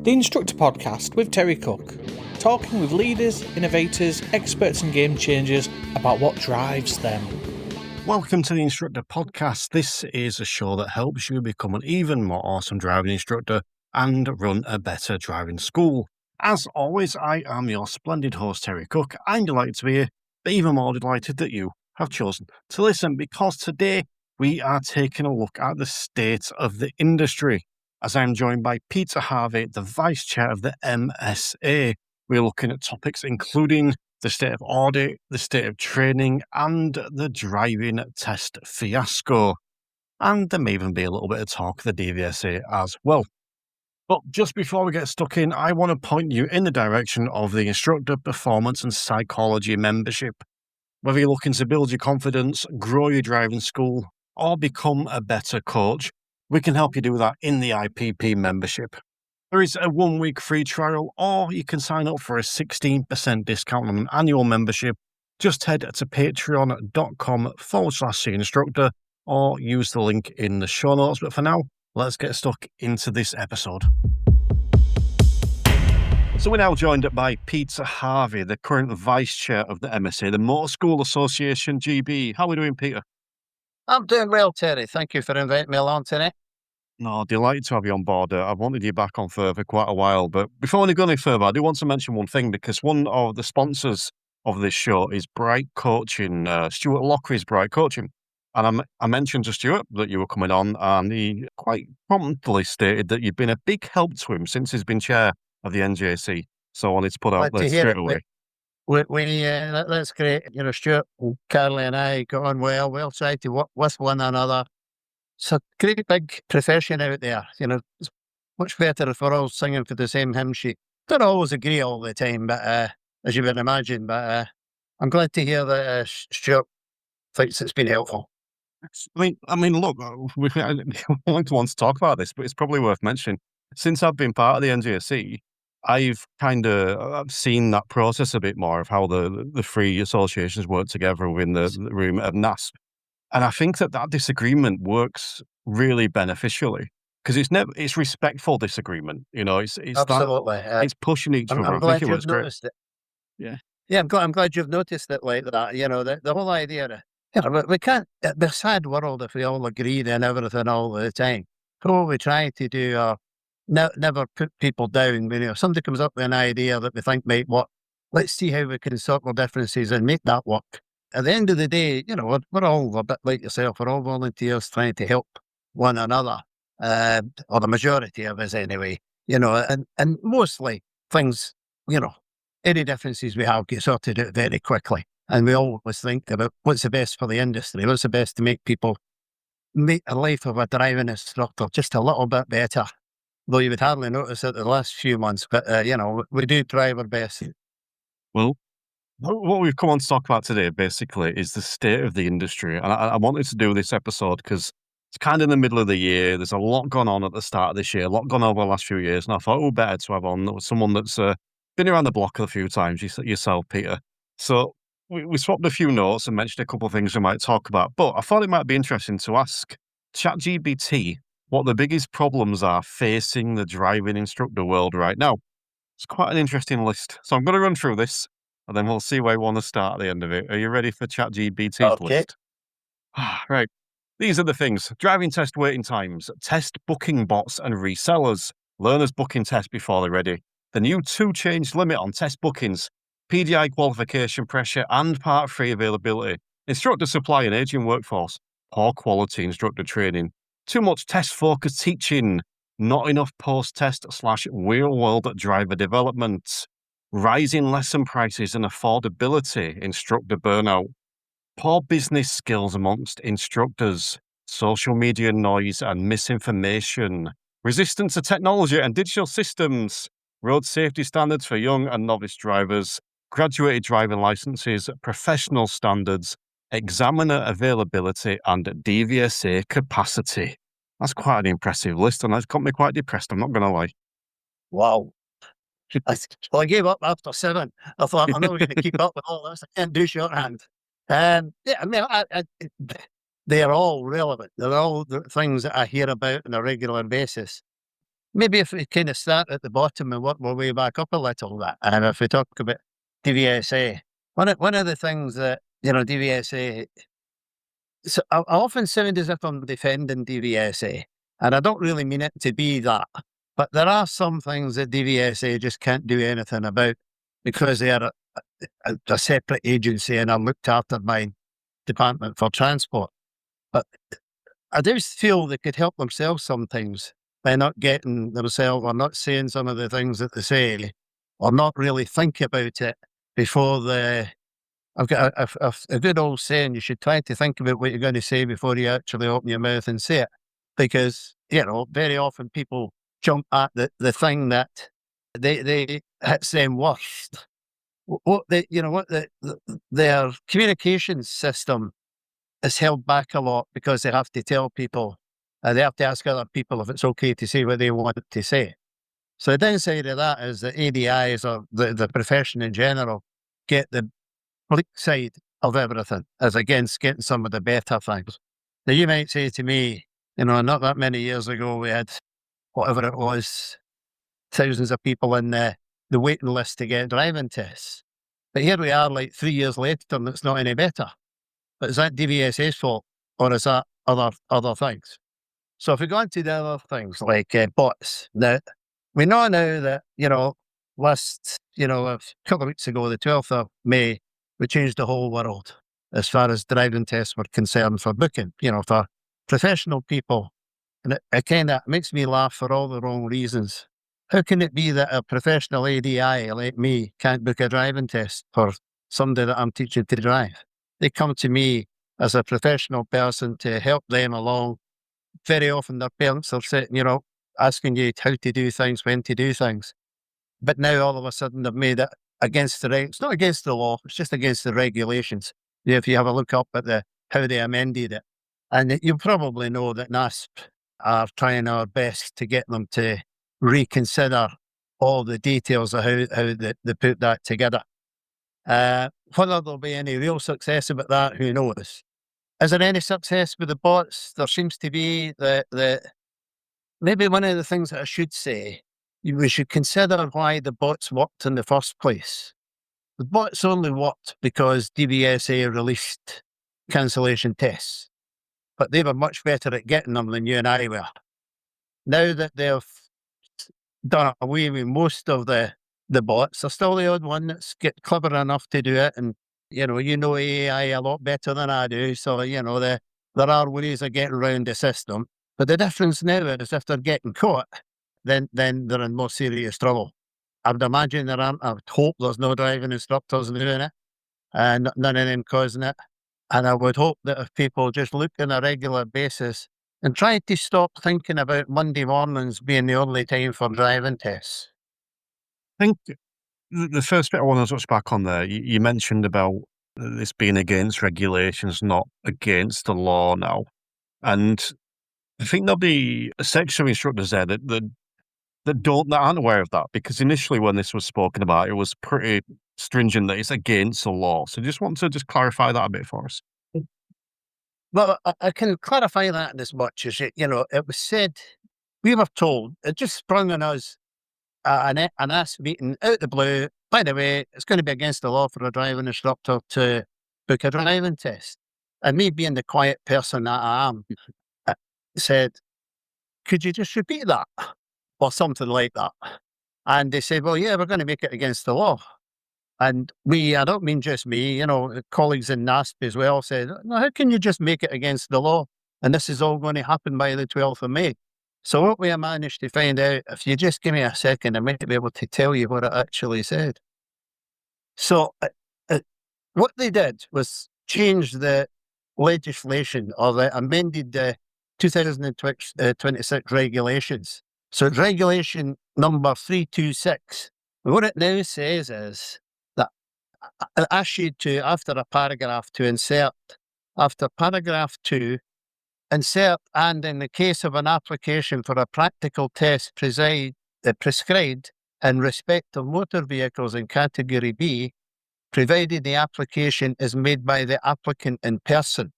The Instructor podcast with Terry Cook, talking with leaders, innovators, experts and game changers about what drives them. Welcome to the Instructor podcast. This is a show that helps you become an even more awesome driving instructor and run a better driving school. As always, I am your splendid host, Terry Cook. I'm delighted to be here, but even more delighted that you have chosen to listen, because today we are taking a look at the state of the industry, as I'm joined by Peter Harvey, the Vice Chair of the MSA. We're looking at topics including the state of audit, the state of training, and the driving test fiasco. And there may even be a little bit of talk of the DVSA as well. But just before we get stuck in, I want to point you in the direction of the Instructor Performance and Psychology membership. Whether you're looking to build your confidence, grow your driving school, or become a better coach, we can help you do that in the IPP membership. There is a 1-week free trial, or you can sign up for a 16% discount on an annual membership. Just head to patreon.com/instructor or use the link in the show notes. But for now, let's get stuck into this episode. So we're now joined by Peter Harvey, the current Vice Chair of the MSA, the Motor School Association GB. How are we doing, Peter? I'm doing well, Terry. Thank you for inviting me along today. No, delighted to have you on board. I've wanted you back on for quite a while. But before we go any further, I do want to mention one thing, because one of the sponsors of this show is Bright Coaching, Stuart Lockery's Bright Coaching. And I mentioned to Stuart that you were coming on, and he quite promptly stated that you've been a big help to him since he's been chair of the NJC. So I wanted to put out there straight away. That's great. You know, Stuart, Carly and I got on well. We'll try to work with one another. It's a great big profession out there. You know, it's much better if we're all singing for the same hymn sheet. Don't always agree all the time, but as you would imagine. But I'm glad to hear that Stuart thinks it's been helpful. I mean, look, we don't want to talk about this, but it's probably worth mentioning. Since I've been part of the NJC, I've seen that process a bit more of how the three associations work together within the room of NASP. And I think that disagreement works really beneficially, because it's respectful disagreement. You know, it's Absolutely. It's pushing each other. I'm glad you've noticed it. Yeah. I'm glad you've noticed it like that. You know, the whole idea of, you know, we can't, the sad world if we all agree on everything all the time. What we try to do are never put people down. You know, if somebody comes up with an idea that we think might work, let's see how we can sort our differences and make that work. At the end of the day, you know, we're all a bit like yourself. We're all volunteers trying to help one another, or the majority of us anyway. You know, and mostly things, you know, any differences we have get sorted out very quickly. And we always think about what's the best for the industry, what's the best to make the life of a driving instructor just a little bit better. Though you would hardly notice it the last few months, but, you know, we do try our best. Well, what we've come on to talk about today, basically, is the state of the industry. And I wanted to do this episode because it's kind of in the middle of the year. There's a lot going on at the start of this year, a lot gone on over the last few years. And I thought, better to have on someone that's been around the block a few times, yourself, Peter. So we swapped a few notes and mentioned a couple of things we might talk about. But I thought it might be interesting to ask ChatGPT what the biggest problems are facing the driving instructor world right now. It's quite an interesting list. So I'm going to run through this, and then we'll see where we want to start at the end of it. Are you ready for ChatGPT's list? Right. These are the things: driving test waiting times, test booking bots and resellers, learners booking tests before they're ready, the new 2-change limit on test bookings, PDI qualification pressure and Part 3 availability, instructor supply and aging workforce, poor quality instructor training, too much test-focused teaching, not enough post-test / real-world driver development, rising lesson prices and affordability, instructor burnout, poor business skills amongst instructors, social media noise and misinformation, resistance to technology and digital systems, road safety standards for young and novice drivers, graduated driving licenses, professional standards, examiner availability and DVSA capacity. That's quite an impressive list, and that's got me quite depressed, I'm not going to lie. Wow. I gave up after 7. I thought, I'm not going to keep up with all this. I can't do shorthand. Yeah, I mean, they're all relevant. They're all the things that I hear about on a regular basis. maybe if we kind of start at the bottom and work our way back up a little bit, and if we talk about DVSA, one of the things that, DVSA, so I often sound as if I'm defending DVSA, and I don't really mean it to be that, but there are some things that DVSA just can't do anything about because they are a separate agency and are looked after by Department for Transport. But I do feel they could help themselves sometimes by not getting themselves or not saying some of the things that they say or not really think about it before I've got a good old saying, you should try to think about what you're going to say before you actually open your mouth and say it. Because, very often people jump at the thing that they hits them worst. Their communications system is held back a lot because they have to tell people, they have to ask other people if it's okay to say what they want to say. So the downside of that is that ADIs or the profession in general get the bleak side of everything as against getting some of the better things. Now you might say to me, not that many years ago we had whatever it was, thousands of people in the waiting list to get driving tests. But here we are like 3 years later and it's not any better. But is that DVSA's fault or is that other things? So if we go on to the other things like bots, now we know now that, last, a couple of weeks ago, the 12th of May, we changed the whole world as far as driving tests were concerned for booking, for professional people. And it kind of makes me laugh for all the wrong reasons. How can it be that a professional ADI like me can't book a driving test for somebody that I'm teaching to drive? They come to me as a professional person to help them along. Very often their parents are sitting, asking you how to do things, when to do things. But now all of a sudden they've made it against it's not against the law, it's just against the regulations. If you have a look up at how they amended it. And you probably know that NASP are trying our best to get them to reconsider all the details of how they put that together. Whether there'll be any real success about that, who knows? Is there any success with the bots? There seems to be maybe one of the things that I should say, we should consider why the bots worked in the first place. The bots only worked because DVSA released cancellation tests, but they were much better at getting them than you and I were. Now that they've done away with most of the bots, there's still the odd one that's clever enough to do it. And, AI a lot better than I do. So, there are ways of getting around the system. But the difference now is if they're getting caught, then they're in more serious trouble. I would imagine I would hope there's no driving instructors doing it and none of them causing it. And I would hope that if people just look on a regular basis and try to stop thinking about Monday mornings being the only time for driving tests. I think the first bit I want to touch back on there, you mentioned about this being against regulations, not against the law now. And I think there'll be a section of instructors there that aren't aware of that, because initially when this was spoken about, it was pretty stringent that it's against the law. So just want to clarify that a bit for us. Well, I can clarify that in as much as, it was said, we were told, it just sprung on us an ASK meeting out of the blue. By the way, it's going to be against the law for a driving instructor to book a driving test. And me being the quiet person that I am, said, could you just repeat that? Or something like that. And they said, well, yeah, we're going to make it against the law. And I don't mean just me, colleagues in NASP as well said, no, how can you just make it against the law? And this is all going to happen by the 12th of May. So what we managed to find out, if you just give me a second, I might be able to tell you what it actually said. So what they did was change the legislation, or they amended the 2026 regulations. So it's regulation number 326. What it now says is that it asks you to, after a paragraph, to insert, after paragraph 2, insert, and in the case of an application for a practical test prescribed in respect of motor vehicles in category B, provided the application is made by the applicant in person.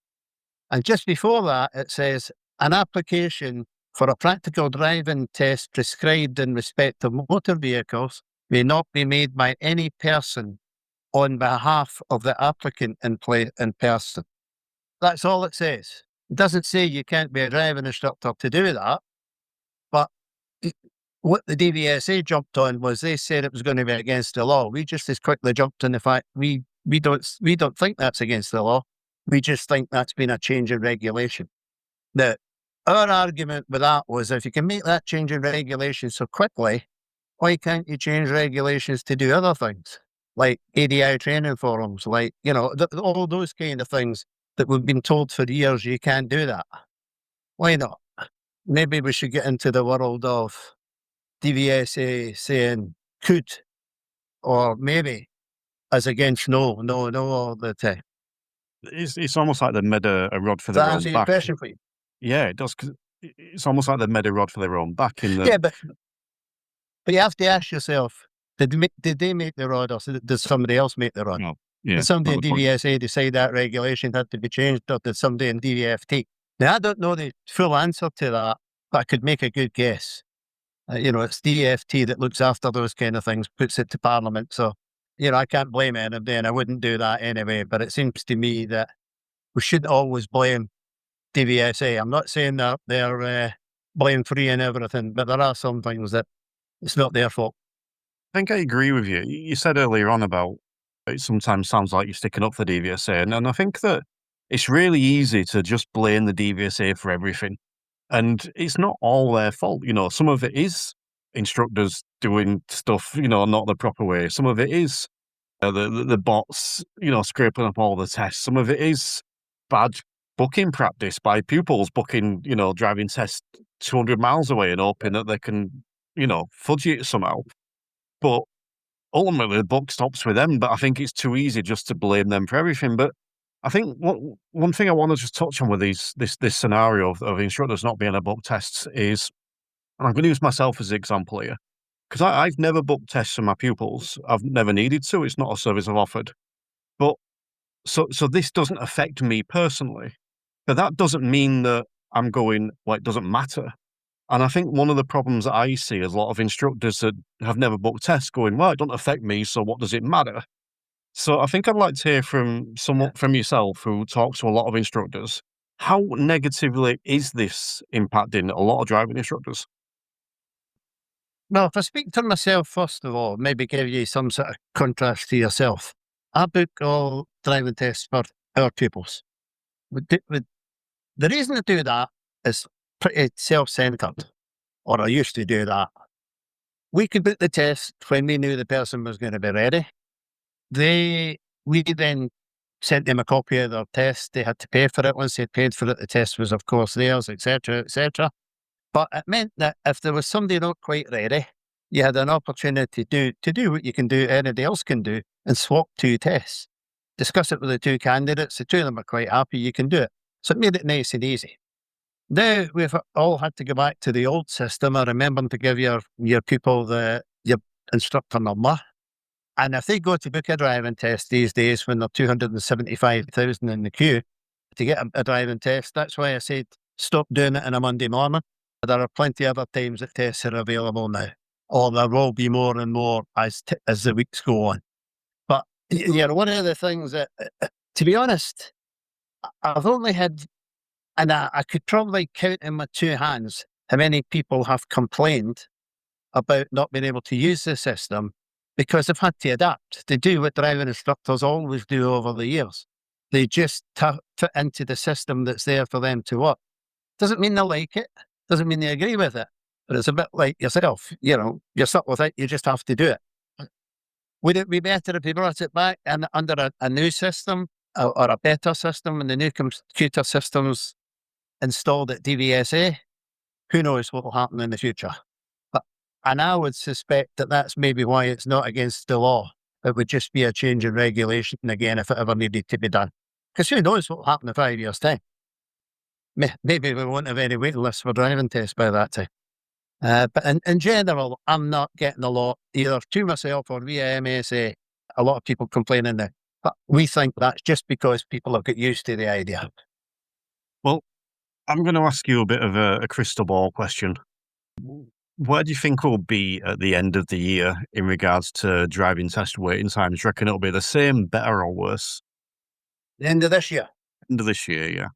And just before that, it says an application for a practical driving test prescribed in respect of motor vehicles may not be made by any person on behalf of the applicant in person. That's all it says. It doesn't say you can't be a driving instructor to do that, but what the DVSA jumped on was they said it was going to be against the law. We just as quickly jumped on the fact we don't think that's against the law. We just think that's been a change in regulation. Now, our argument with that was if you can make that change in regulation so quickly, why can't you change regulations to do other things? Like ADI training forums, like, all those kind of things that we've been told for years you can't do that. Why not? Maybe we should get into the world of DVSA saying could, or maybe, as against no all the time. It's almost like they made a rod for Does their that own answer your back. question for you? Yeah, it does. 'Cause it's almost like they made a rod for their own back. Yeah, but you have to ask yourself, did they make the rod, or did somebody else make the rod? No, yeah, Did somebody not in the point. DVSA decide that regulation had to be changed, or did somebody in DVFT? Now, I don't know the full answer to that, but I could make a good guess. It's DFT that looks after those kind of things, puts it to Parliament. So, I can't blame anybody, and I wouldn't do that anyway. But it seems to me that we shouldn't always blame DVSA. I'm not saying that they're blame free and everything, but there are some things that it's not their fault. I think I agree with you. You said earlier on about it sometimes sounds like you're sticking up for DVSA, and I think that it's really easy to just blame the DVSA for everything. And it's not all their fault. Some of it is instructors doing stuff, not the proper way. Some of it is the bots, scraping up all the tests. Some of it is bad booking practice by pupils booking, driving tests 200 miles away and hoping that they can, fudge it somehow. But ultimately, the buck stops with them. But I think it's too easy just to blame them for everything. But I think one thing I want to just touch on with this scenario of instructors not being able to book tests is, and I'm going to use myself as an example here, because I've never booked tests for my pupils. I've never needed to. It's not a service I've offered. But so this doesn't affect me personally. But that doesn't mean that I'm going, well, it doesn't matter. And I think one of the problems that I see is a lot of instructors that have never booked tests going, well, it doesn't affect me, so what does it matter? So I think I'd like to hear from someone from yourself who talks to a lot of instructors. How negatively is this impacting a lot of driving instructors? Well, if I speak to myself, first of all, maybe give you some sort of contrast to yourself. I book all driving tests for our pupils. The reason I do that is pretty self-centered, or I used to do that. We could book the test when we knew the person was going to be ready. We then sent them a copy of their test. They had to pay for it. Once they paid for it, the test was, of course, theirs, etc., etc. But it meant that if there was somebody not quite ready, you had an opportunity to do what you can do, anybody else can do, and swap two tests. Discuss it with the two candidates. The two of them are quite happy. You can do it. So it made it nice and easy. Now we've all had to go back to the old system. I remember to give your pupil your instructor number. And if they go to book a driving test these days when they're 275,000 in the queue to get a driving test, that's why I said stop doing it on a Monday morning. There are plenty of other times that tests are available now, or there will be more and more as the weeks go on. But one of the things that, to be honest, I've only had, and I could probably count in my two hands how many people have complained about not being able to use the system because they've had to adapt. They do what driving instructors always do over the years. They just fit into the system that's there for them to work. Doesn't mean they like it. Doesn't mean they agree with it. But it's a bit like yourself. You're stuck with it. You just have to do it. Would it be better if we brought it back and under a new system or a better system when the new computer systems installed at DVSA? Who knows what will happen in the future? And I would suspect that that's maybe why it's not against the law. It would just be a change in regulation again if it ever needed to be done. Because who knows what will happen in 5 years' time? Maybe we won't have any waiting lists for driving tests by that time. But in general, I'm not getting a lot, either to myself or via MSA, a lot of people complaining now. But we think that's just because people have got used to the idea. Well, I'm going to ask you a bit of a crystal ball question. Where do you think we'll be at the end of the year in regards to driving test waiting times? Do you reckon it'll be the same, better, or worse? The end of this year. End of this year, yeah.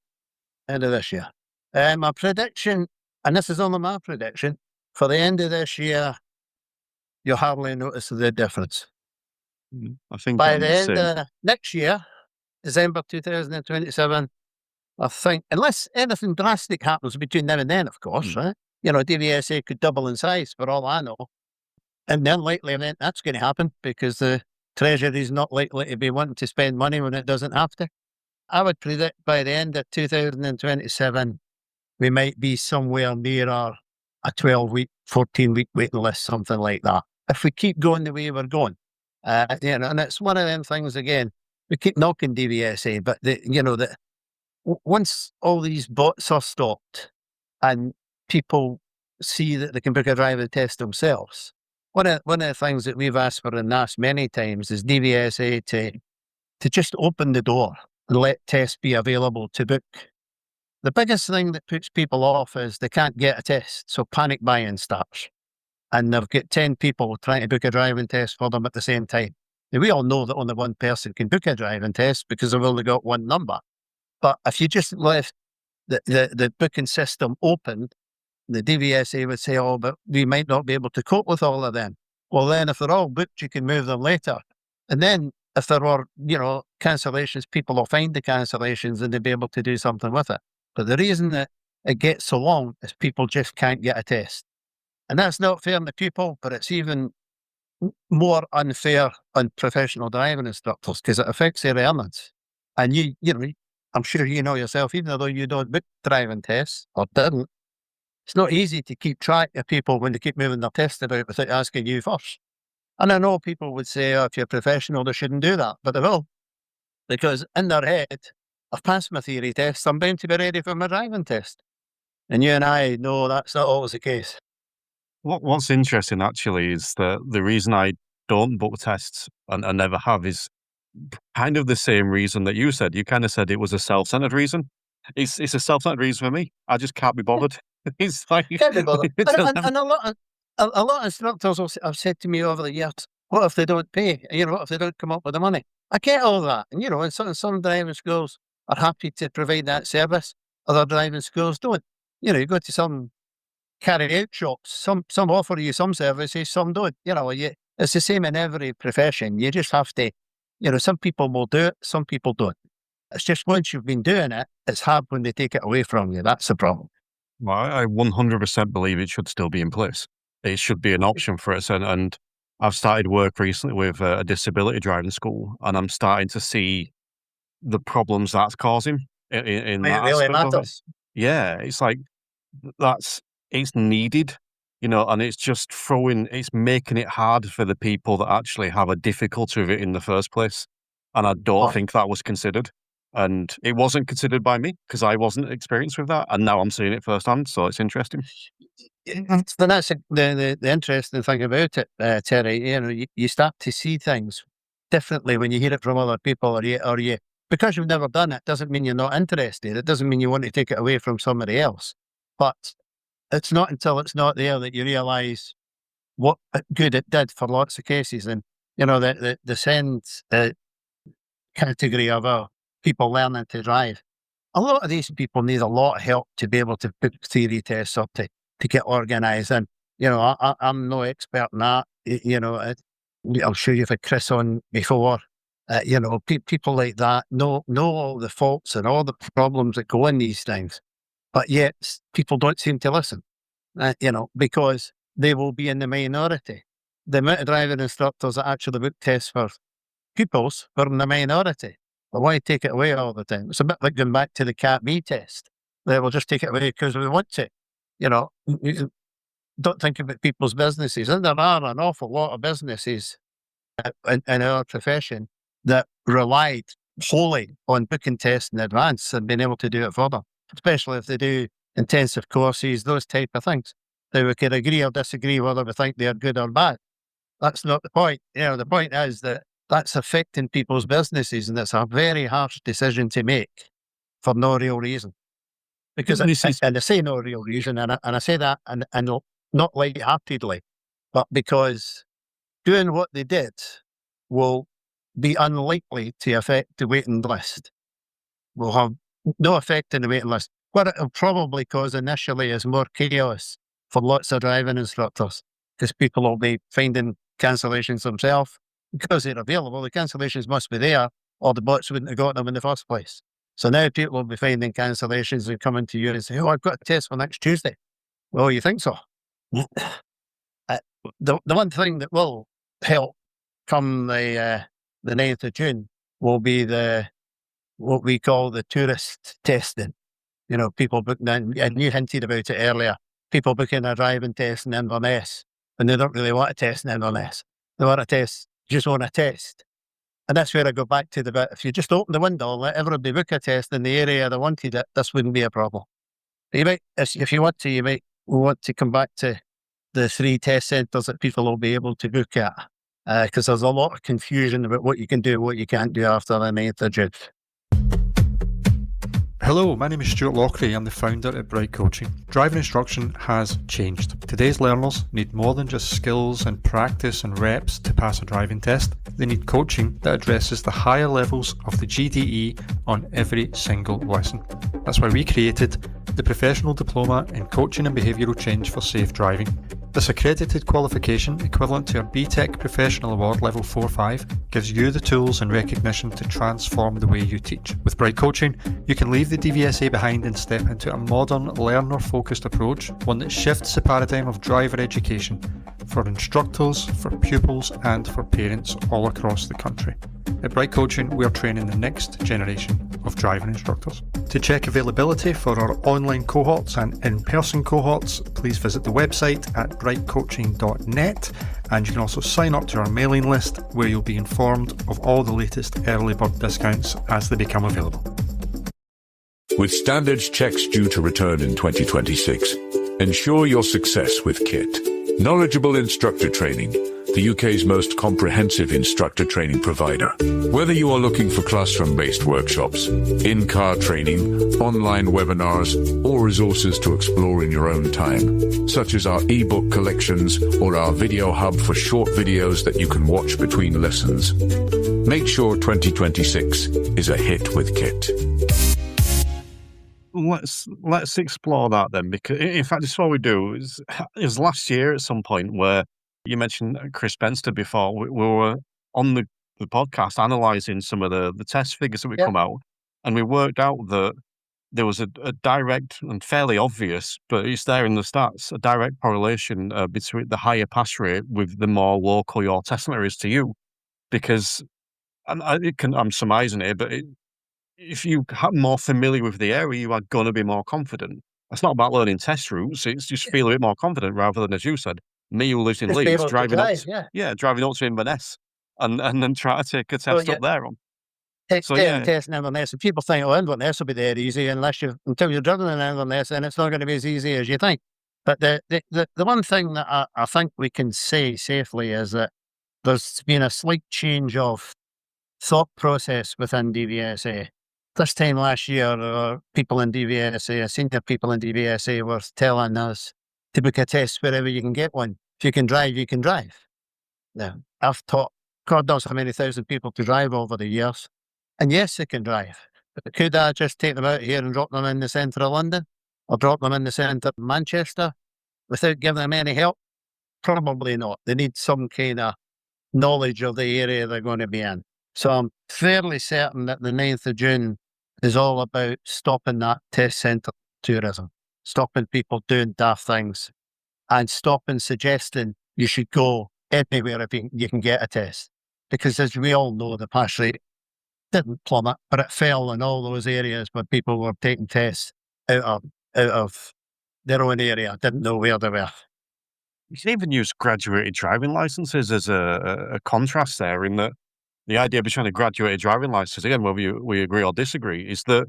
End of this year. My prediction, and this is only my prediction, for the end of this year, you'll hardly notice the difference. I think By I'm the the end same. of next year, December 2027, I think, unless anything drastic happens between now and then, of course, right? DVSA could double in size for all I know. And the unlikely event that's going to happen because the Treasury is not likely to be wanting to spend money when it doesn't have to. I would predict by the end of 2027, we might be somewhere near a 12-week, 14-week waiting list, something like that. If we keep going the way we're going. And it's one of them things, again, we keep knocking DVSA, but once all these bots are stopped and people see that they can book a driving test themselves, one of the things that we've asked for and asked many times is DVSA to just open the door and let tests be available to book. The biggest thing that puts people off is they can't get a test, so panic buying starts. And they've got 10 people trying to book a driving test for them at the same time. Now, we all know that only one person can book a driving test because they've only got one number. But if you just left the booking system open, the DVSA would say, oh, but we might not be able to cope with all of them. Well, then if they're all booked, you can move them later. And then if there are, cancellations, people will find the cancellations and they'll be able to do something with it. But the reason that it gets so long is people just can't get a test. And that's not fair on the pupil, but it's even more unfair on professional driving instructors because it affects their earnings. And I'm sure you know yourself, even though you don't book driving tests or didn't, it's not easy to keep track of people when they keep moving their tests about without asking you first. And I know people would say, oh, if you're professional, they shouldn't do that, but they will. Because in their head, I've passed my theory test, I'm bound to be ready for my driving test. And you and I know that's not always the case. What's interesting actually is that the reason I don't book tests and I never have is kind of the same reason that you said. You kind of said it was a self-centered reason. It's a self-centered reason for me. I just can't be bothered. It's like Can't be bothered. And a lot of instructors have said to me over the years, what if they don't pay? What if they don't come up with the money? I get all that. And, and some driving schools are happy to provide that service. Other driving schools don't. You go to some carry-out shops. Some offer you some services, some don't. It's the same in every profession. You just have to, some people will do it, some people don't. It's just once you've been doing it, it's hard when they take it away from you. That's the problem. Well, I 100% believe it should still be in place. It should be an option for us. And I've started work recently with a disability driving school, and I'm starting to see the problems that's causing in that It really aspect of it. matters. Yeah, it's like it's needed, and it's just it's making it hard for the people that actually have a difficulty with it in the first place. And I don't think that was considered. And it wasn't considered by me because I wasn't experienced with that. And now I'm seeing it firsthand. So it's interesting. That's the interesting thing about it, Terry. You start to see things differently when you hear it from other people, or you because you've never done it doesn't mean you're not interested. It doesn't mean you want to take it away from somebody else. But it's not until it's not there that you realise what good it did for lots of cases. And the SEND category of people learning to drive. A lot of these people need a lot of help to be able to put theory tests up to get organised. And, I'm no expert in that. I'm sure you've had Chris on before. People like that know all the faults and all the problems that go in these things. But yet people don't seem to listen, because they will be in the minority. The amount of driving instructors that actually book tests for pupils are in the minority. But why take it away all the time? It's a bit like going back to the Cat B test. They will just take it away because we want to. You don't think about people's businesses. And there are an awful lot of businesses in our profession that relied wholly on booking tests in advance and being able to do it for them, especially if they do intensive courses, those type of things. Now, we can agree or disagree whether we think they're good or bad. That's not the point. The point is that that's affecting people's businesses, and it's a very harsh decision to make for no real reason. Because This is and I say no real reason, and I say that and not light-heartedly, but because doing what they did will be unlikely to affect the waiting list. Will have no effect in the waiting list. What it'll probably cause initially is more chaos for lots of driving instructors, because people will be finding cancellations themselves because they're available. The cancellations must be there, or the bots wouldn't have got them in the first place. So now people will be finding cancellations and coming to you and say, "Oh, I've got a test for next Tuesday." Well, you think so? The one thing that will help come the 9th of June will be what we call the tourist testing. You know, people booking in, and you hinted about it earlier, people booking a driving test in Inverness when they don't really want a test in Inverness. They want a test, just want a test. And that's where I go back to the bit, if you just open the window and let everybody book a test in the area they wanted it, this wouldn't be a problem. You might, if you want to, you might want to come back to the 3 test centres that people will be able to book at, because there's a lot of confusion about what you can do and what you can't do after the 9th of June. Hello, my name is Stuart Lockery. I'm the founder at Bright Coaching. Driving instruction has changed. Today's learners need more than just skills and practice and reps to pass a driving test. They need coaching that addresses the higher levels of the GDE on every single lesson. That's why we created the Professional Diploma in Coaching and Behavioural Change for Safe Driving. This accredited qualification, equivalent to a BTEC Professional Award Level 4-5, gives you the tools and recognition to transform the way you teach. With Bright Coaching, you can leave the DVSA behind and step into a modern, learner-focused approach, one that shifts the paradigm of driver education for instructors, for pupils, and for parents all across the country. At Bright Coaching, we are training the next generation of driving instructors. To check availability for our online cohorts and in-person cohorts, please visit the website at brightcoaching.net, and you can also sign up to our mailing list where you'll be informed of all the latest early bird discounts as they become available. With standards checks due to return in 2026, ensure your success with KIT. Knowledgeable instructor training, the UK's most comprehensive instructor training provider. Whether you are looking for classroom-based workshops, in-car training, online webinars, or resources to explore in your own time, such as our ebook collections or our video hub for short videos that you can watch between lessons, make sure 2026 is a hit with KIT. Let's explore that then, because in fact, this is what we do. It was last year at some point where you mentioned Chris Benster before. We were on the podcast analysing some of the test figures that would come out, and we worked out that there was a direct and fairly obvious, but it's there in the stats, a direct correlation between the higher pass rate with the more local your test center is to you. Because, and I'm surmising it, but if you are more familiar with the area, you are going to be more confident. It's not about learning test routes. It's just feel a bit more confident rather than, as you said, me who lives in Just be Leeds, able to driving drive, driving up to Inverness and then try to take a test up there on. So test in Inverness, and people think, oh, Inverness will be dead easy until you're driven in Inverness, and it's not going to be as easy as you think. But the one thing that I think we can say safely is that there's been a slight change of thought process within DVSA. This time last year, people in DVSA, senior people in DVSA were telling us to book a test wherever you can get one. If you can drive, you can drive. Now, I've taught God knows how many thousand people to drive over the years. And yes, they can drive. But could I just take them out here and drop them in the centre of London? Or drop them in the centre of Manchester without giving them any help? Probably not. They need some kind of knowledge of the area they're going to be in. So I'm fairly certain that the 9th of June is all about stopping that test centre tourism, stopping people doing daft things, and stopping suggesting you should go anywhere if you can get a test. Because as we all know, the pass rate didn't plummet, but it fell in all those areas where people were taking tests out of their own area, didn't know where they were. You can even use graduated driving licenses as a contrast there, in that the idea behind a graduated driving license, again, whether we agree or disagree, is that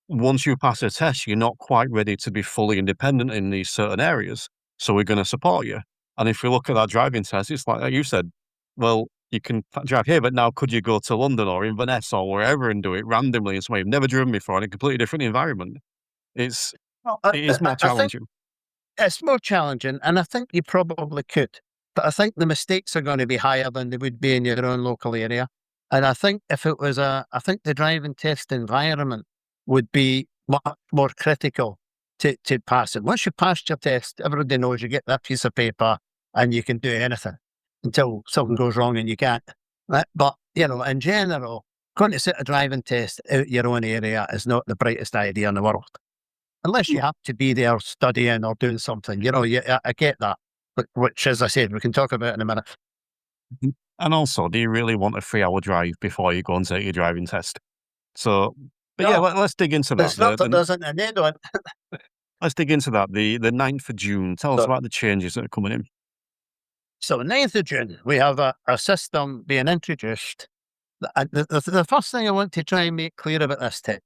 once you pass a test, you're not quite ready to be fully independent in these certain areas. So we're going to support you. And if we look at that driving test, it's like you said, well, you can drive here, but now could you go to London or Inverness or wherever and do it randomly in some way you've never driven before in a completely different environment? It's Well, it is more I think challenging. it's more challenging, and I think you probably could. But I think the mistakes are going to be higher than they would be in your own local area. And I think if it was I think the driving test environment would be much more critical to pass it. Once you passed your test, everybody knows you get that piece of paper and you can do anything until something goes wrong and you can't. Right? But, in general, going to sit a driving test out your own area is not the brightest idea in the world. Unless you have to be there studying or doing something. I get that. But, which, as I said, we can talk about in a minute. Mhm. And also, do you really want a 3-hour drive before you go and take your driving test? So, but yeah, No, let's dig into that. it's not that there's an end on. Let's dig into that. The 9th of June. Tell us So- about the changes that are coming in. So 9th of June, we have a system being introduced. The first thing I want to try and make clear about this, Terry,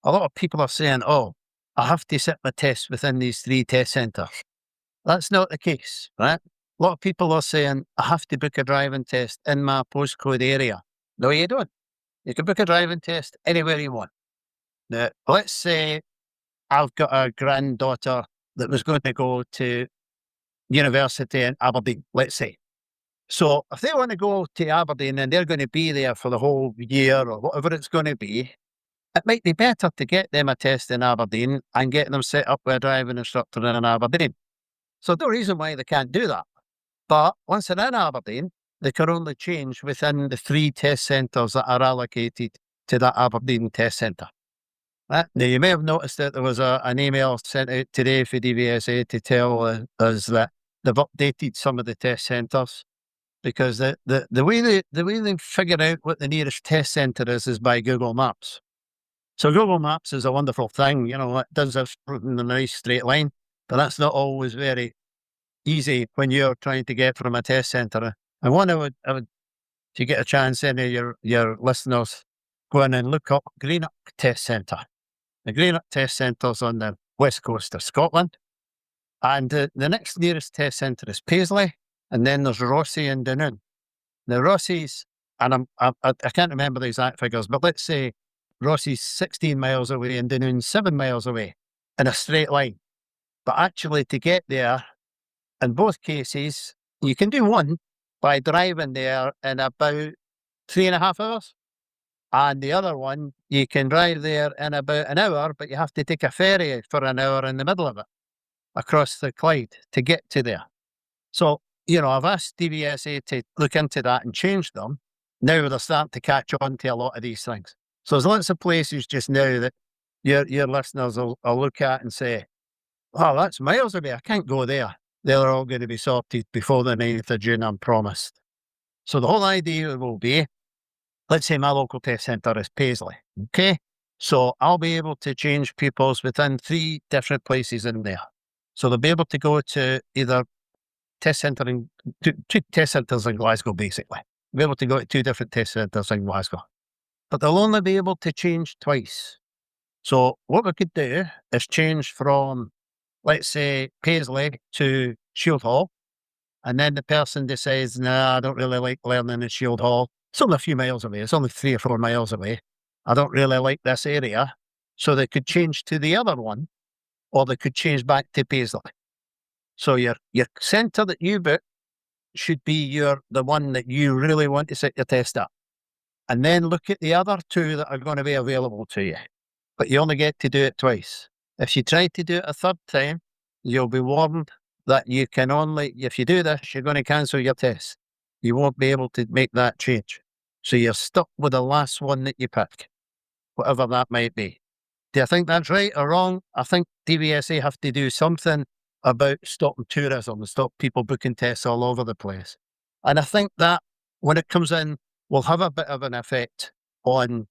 a lot of people are saying, I have to sit my test within these 3 test centres. That's not the case, right? A lot of people are saying, I have to book a driving test in my postcode area. No, you don't. You can book a driving test anywhere you want. Now, let's say I've got a granddaughter that was going to go to university in Aberdeen, let's say. So if they want to go to Aberdeen and they're going to be there for the whole year or whatever it's going to be, it might be better to get them a test in Aberdeen and get them set up with a driving instructor in Aberdeen. So no reason why they can't do that. But once they're in Aberdeen, they can only change within the 3 test centres that are allocated to that Aberdeen test centre. Right? Now, you may have noticed that there was an email sent out today for DVSA to tell us that they've updated some of the test centres because the way they figure out what the nearest test centre is by Google Maps. So Google Maps is a wonderful thing, it does everything in a nice straight line, but that's not always very easy when you're trying to get from a test centre. And one, I would, if you get a chance, any of your listeners, go in and look up Greenock Test Centre. The Greenock Test Centre's on the west coast of Scotland. And the next nearest test centre is Paisley, and then there's Rossi and Dunoon. Now, Rossi's, and I can't remember the exact figures, but let's say Rossi's 16 miles away and Dunoon's 7 miles away in a straight line. But actually, to get there, in both cases, you can do one by driving there in about 3.5 hours. And the other one, you can drive there in about an hour, but you have to take a ferry for an hour in the middle of it across the Clyde to get to there. So, I've asked DVSA to look into that and change them. Now they're starting to catch on to a lot of these things. So there's lots of places just now that your listeners will look at and say, oh, that's miles away. I can't go there. They're all going to be sorted before the 9th of June, I'm promised. So the whole idea will be, let's say my local test centre is Paisley, okay? So I'll be able to change pupils within 3 different places in there. So they'll be able to go to either test centre in 2 test centres in Glasgow, basically. They'll be able to go to 2 different test centres in Glasgow. But they'll only be able to change twice. So what we could do is change from, let's say, Paisley to Shield Hall. And then the person decides, I don't really like learning in Shield Hall. It's only a few miles away. It's only 3 or 4 miles away. I don't really like this area. So they could change to the other one, or they could change back to Paisley. So your centre that you book should be the one that you really want to sit your test at. And then look at the other 2 that are going to be available to you. But you only get to do it twice. If you try to do it a 3rd time, you'll be warned that you can only, if you do this, you're going to cancel your test. You won't be able to make that change. So you're stuck with the last one that you pick, whatever that might be. Do you think that's right or wrong? I think DVSA have to do something about stopping tourism and stop people booking tests all over the place. And I think that when it comes in, will have a bit of an effect on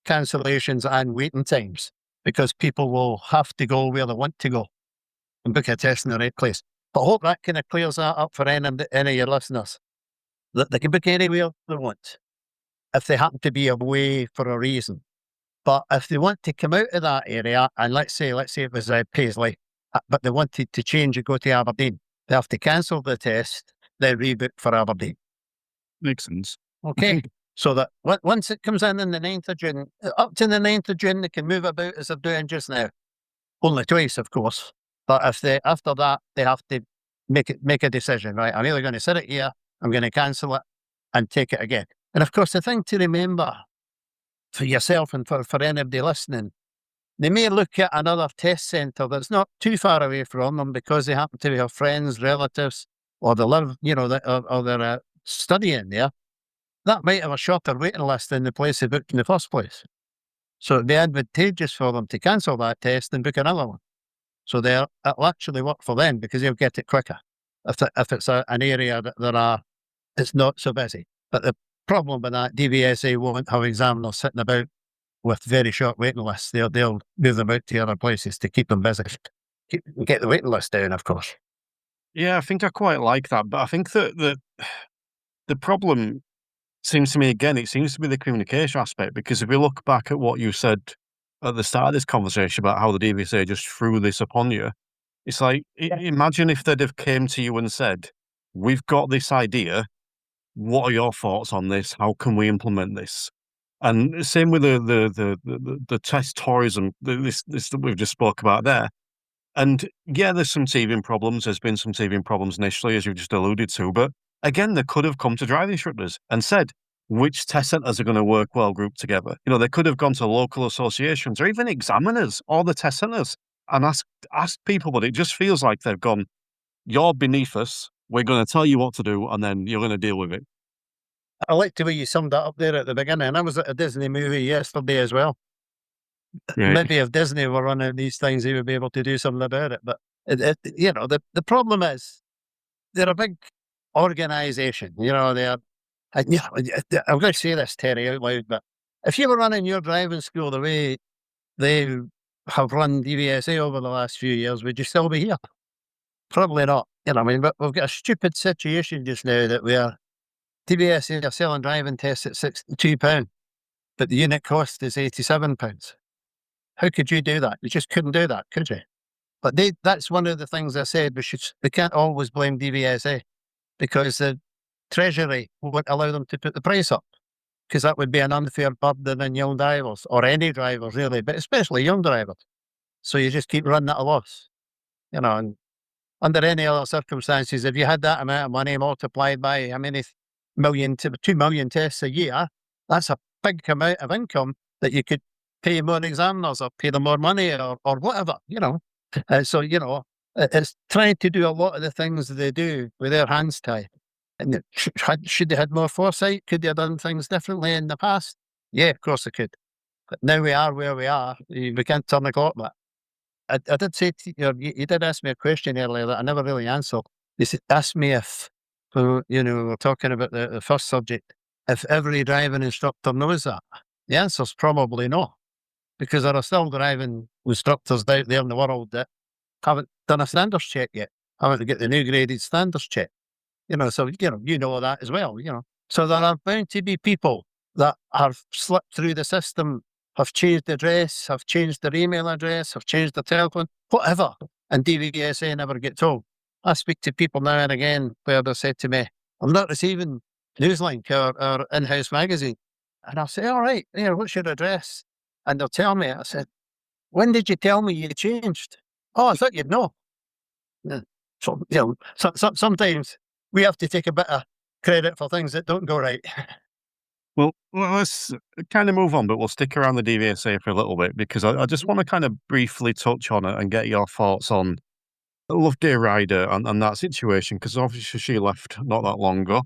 cancellations and waiting times, because people will have to go where they want to go and book a test in the right place. But I hope that kind of clears that up for any of your listeners, that they can book anywhere they want if they happen to be away for a reason. But if they want to come out of that area, and let's say it was Paisley, but they wanted to change and go to Aberdeen, they have to cancel the test, then rebook for Aberdeen. Makes sense. Okay. So that once it comes in the 9th of June, up to the 9th of June, they can move about as they're doing just now. only choice, of course. But after that, they have to make a decision, right? I'm either going to sit it here, I'm going to cancel it and take it again. And of course, the thing to remember for yourself and for anybody listening, they may look at another test centre that's not too far away from them because they happen to have friends, relatives, or they live, or they're studying there. That might have a shorter waiting list than the place they booked in the first place. So it'd be advantageous for them to cancel that test and book another one. So it'll actually work for them because they'll get it quicker if it's an area that it's not so busy. But the problem with that, DVSA won't have examiners sitting about with very short waiting lists. They'll move them out to other places to keep them busy. Get the waiting list down, of course. Yeah, I think I quite like that. But I think that the problem seems to me, again, it seems to be the communication aspect, because if we look back at what you said at the start of this conversation about how the DVSA just threw this upon you, it's like, imagine if they'd have came to you and said, we've got this idea, what are your thoughts on this? How can we implement this? And same with the test tourism, this that we've just spoke about there. And yeah, there's some teething problems. There's been some teething problems initially, as you've just alluded to. But again, they could have come to driving instructors and said, which test centres are going to work well grouped together? They could have gone to local associations or even examiners or the test centres and asked people, but it just feels like they've gone, you're beneath us, we're going to tell you what to do, and then you're going to deal with it. I like the way you summed that up there at the beginning. I was at a Disney movie yesterday as well. Right. Maybe if Disney were running these things, they would be able to do something about it. But, the problem is they're a big organisation. I'm going to say this, Terry, out loud, but if you were running your driving school the way they have run DVSA over the last few years, would you still be here? Probably not. But we've got a stupid situation just now that DVSA are selling driving tests at £62, but the unit cost is £87. How could you do that? You just couldn't do that, could you? But that's one of the things I said. We can't always blame DVSA because the Treasury won't allow them to put the price up, because that would be an unfair burden on young drivers, or any drivers really, but especially young drivers. So you just keep running at a loss. And under any other circumstances, if you had that amount of money multiplied by how many 2 million tests a year, that's a big amount of income that you could pay more examiners or pay them more money or whatever, So, it's trying to do a lot of the things they do with their hands tied. And should they had more foresight? Could they have done things differently in the past? Yeah, of course they could. But now we are where we are. We can't turn the clock back. I did say to you did ask me a question earlier that I never really answered. You asked me if, we're talking about the first subject, if every driving instructor knows that. The answer's probably no, because there are still driving instructors out there in the world that haven't done a standards check yet, haven't got the new graded standards check. So, you know that as well, So there are bound to be people that have slipped through the system, have changed the address, have changed their email address, have changed their telephone, whatever, and DVSA never get told. I speak to people now and again where they say to me, I'm not receiving Newslink or in-house magazine. And I'll say, all right, what's your address? And they'll tell me. I said, when did you tell me you changed? Oh, I thought you'd know. So, sometimes we have to take a bit of credit for things that don't go right. Well, let's kind of move on, but we'll stick around the DVSA for a little bit, because I just want to kind of briefly touch on it and get your thoughts on Loveday Ryder and that situation, because obviously she left not that long ago.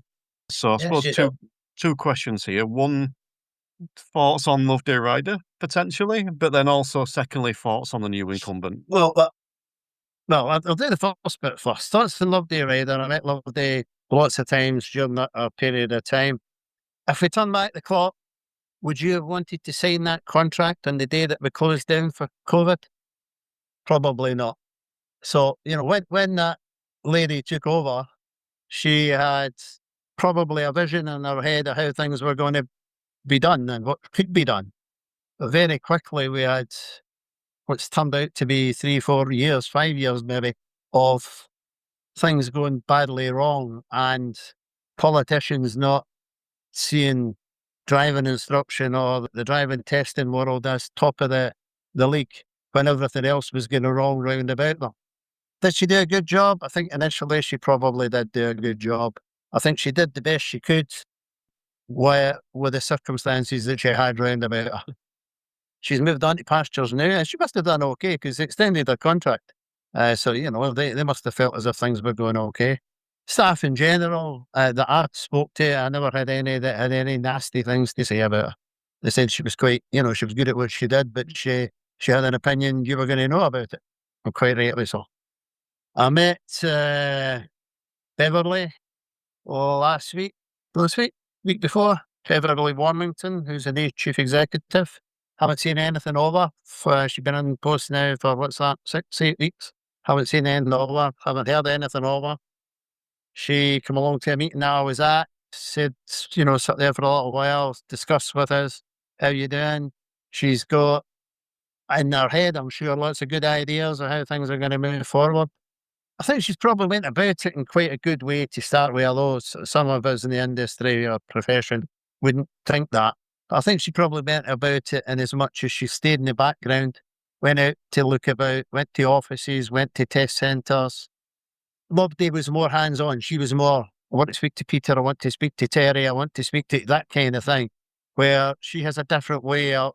So I suppose two questions here. One, thoughts on Loveday Ryder, potentially, but then also, secondly, thoughts on the new incumbent. Well, I'll do the first bit first. Thoughts on Loveday Ryder. I met Loveday lots of times during that period of time. If we turn back the clock, would you have wanted to sign that contract on the day that we closed down for COVID? Probably not. So, when that lady took over, she had probably a vision in her head of how things were going to be done and what could be done. But very quickly, we had what's turned out to be 3, 4 years, 5 years maybe, of things going badly wrong and politicians not seeing driving instruction or the driving testing world as top of the league. when everything else was going wrong round about them. Did she do a good job? I think initially she probably did do a good job. I think she did the best she could with the circumstances that she had round about her. She's moved on to pastures now, and she must have done okay because they extended her contract. So, they must have felt as if things were going okay. Staff in general that I spoke to, I never had any that had any nasty things to say about her. They said she was quite, she was good at what she did, but she had an opinion you were going to know about it. And quite rightly so. I met Beverly week before, Beverly Warmington, who's the new chief executive. Haven't seen anything over. She's been in post now for, 6-8 weeks. Haven't seen anything over. Haven't heard anything over. She came along to a meeting that I was at, said, sat there for a little while, discussed with us, how you doing? She's got in her head, I'm sure, lots of good ideas of how things are going to move forward. I think she's probably went about it in quite a good way to start with, although some of us in the industry or profession wouldn't think that. I think she probably went about it in as much as she stayed in the background, went out to look about, went to offices, went to test centres. Loveday was more hands-on. She was more, I want to speak to Peter, I want to speak to Terry, I want to speak to that kind of thing, where she has a different way of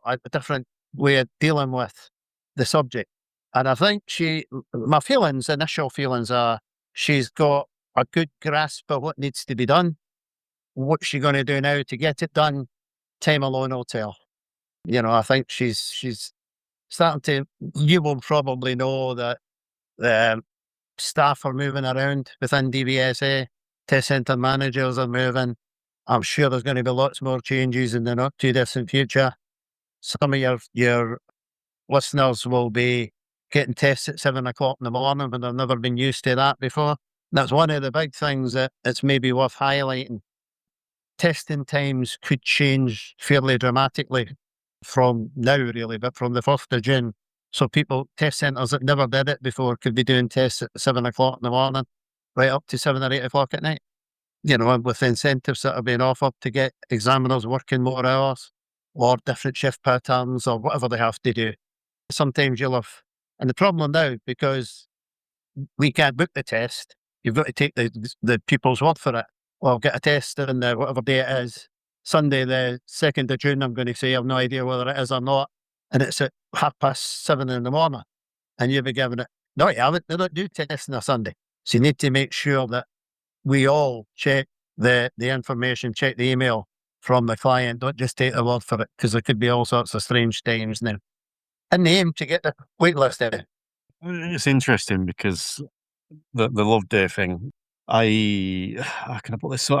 dealing with the subject. And I think my initial feelings are she's got a good grasp of what needs to be done. What's she going to do now to get it done? Time alone will tell. I think she's starting to, you will probably know that the staff are moving around within DVSA, test centre managers are moving. I'm sure there's going to be lots more changes in the not too distant future. Some of your listeners will be getting tests at 7 o'clock in the morning when they've never been used to that before. That's one of the big things that it's maybe worth highlighting. Testing times could change fairly dramatically from now, really, but from the 1st of June. So test centres that never did it before could be doing tests at 7 o'clock in the morning, right up to 7 or 8 o'clock at night. With incentives that are being offered to get examiners working more hours or different shift patterns or whatever they have to do. Sometimes you'll have, and the problem now, because we can't book the test, you've got to take the pupil's word for it. Well, I'll get a test on whatever day it is. Sunday, the 2nd of June, I'm going to say, I've no idea whether it is or not. And it's at 7:30 in the morning. And you'll be giving it, no, you haven't. They don't do tests on a Sunday. So you need to make sure that we all check the information, check the email from the client. Don't just take the word for it, because there could be all sorts of strange times now. And the aim to get the wait list out. It's interesting because the Loveday thing, how can I put this? So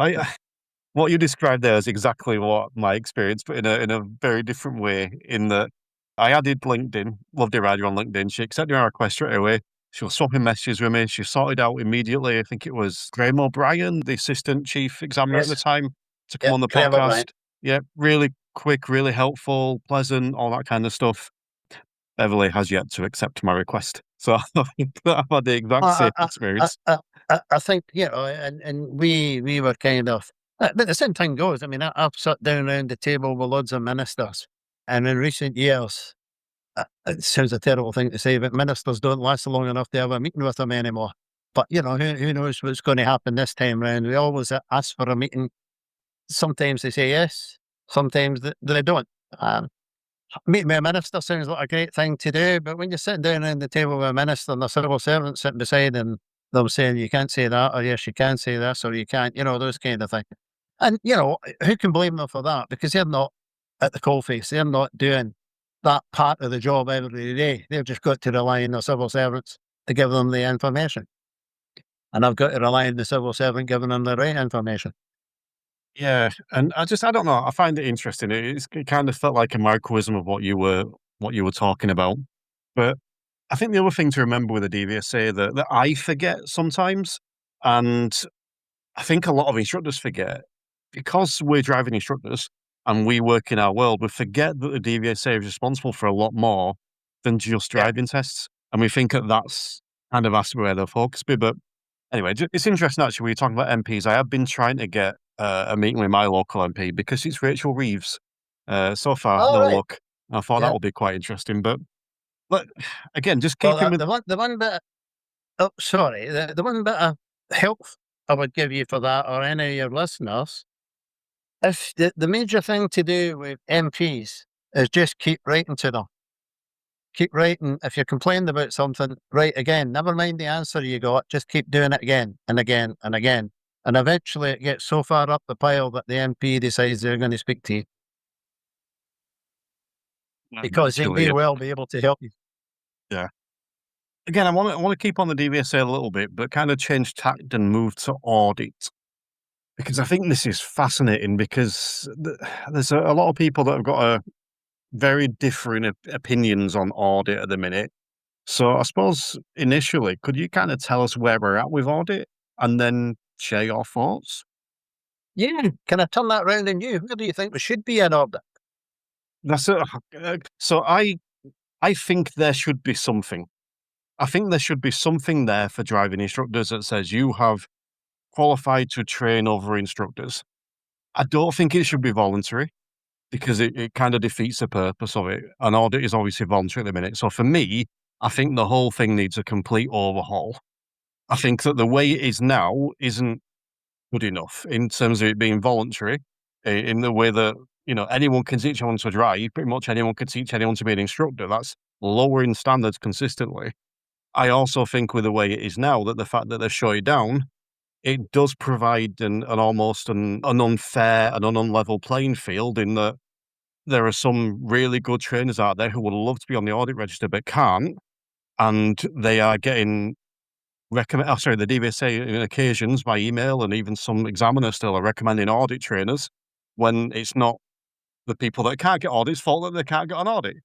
what you described there is exactly what my experience, but in a very different way, in that I added LinkedIn, Loveday Rider on LinkedIn. She accepted my request straight away. She was swapping messages with me. She sorted out immediately. I think it was Graham O'Brien, the assistant chief examiner at the time, to come on the podcast. Yeah, really quick, really helpful, pleasant, all that kind of stuff. Beverly has yet to accept my request. So I've had the exact same experience. I think, and we were kind of, but the same thing goes. I mean, I've sat down around the table with loads of ministers, and in recent years, it sounds a terrible thing to say, but ministers don't last long enough to have a meeting with them anymore. But, who knows what's going to happen this time round. We always ask for a meeting. Sometimes they say yes, sometimes they don't. Meeting with a minister sounds like a great thing to do, but when you're sitting down around the table with a minister and the civil servant sitting beside them, they'll saying you can't say that, or yes, you can say this, or you can't, those kind of things. And, who can blame them for that? Because they're not at the coalface. They're not doing that part of the job every day. They've just got to rely on the civil servants to give them the information. And I've got to rely on the civil servant giving them the right information. Yeah, and I don't know. I find it interesting. It kind of felt like a microcosm of what you were talking about. But I think the other thing to remember with the DVSA that I forget sometimes, and I think a lot of instructors forget, because we're driving instructors and we work in our world, we forget that the DVSA is responsible for a lot more than just driving tests. And we think that that's kind of where the focus be. But anyway, it's interesting actually when you're talking about MPs. I have been trying to get a meeting with my local MP because it's Rachel Reeves. So far, no luck. I thought that would be quite interesting. But But again, just Well, keeping with the one bit, oh, sorry, the one bit of help I would give you for that, or any of your listeners, if the major thing to do with MPs is just keep writing to them. Keep writing. If you're complaining about something, write again. Never mind the answer you got. Just keep doing it again and again and again. And eventually it gets so far up the pile that the MP decides they're going to speak to you, because they Naturally, may yeah. well be able to help you. Again, I want to keep on the DVSA a little bit, but kind of change tact and move to audit, because I think this is fascinating, because there's a lot of people that have got a very different opinions on audit at the minute. So I suppose initially, could you kind of tell us where we're at with audit and then share your thoughts? Yeah. Can I turn that round on you? Where do you think we should be in audit? That's it. So I think there should be something. I think there should be something there for driving instructors that says you have qualified to train other instructors. I don't think it should be voluntary, because it kind of defeats the purpose of it. An audit is obviously voluntary at the minute. So for me, I think the whole thing needs a complete overhaul. I think that the way it is now isn't good enough in terms of it being voluntary, in the way that, anyone can teach anyone to drive. Pretty much anyone can teach anyone to be an instructor. That's lowering standards consistently. I also think with the way it is now, that the fact that they shut it down, it does provide an almost an unfair and an unlevel playing field, in that there are some really good trainers out there who would love to be on the audit register but can't, and they are getting the DVSA in occasions by email, and even some examiners still are recommending audit trainers, when it's not the people that can't get audits' fault that they can't get an audit.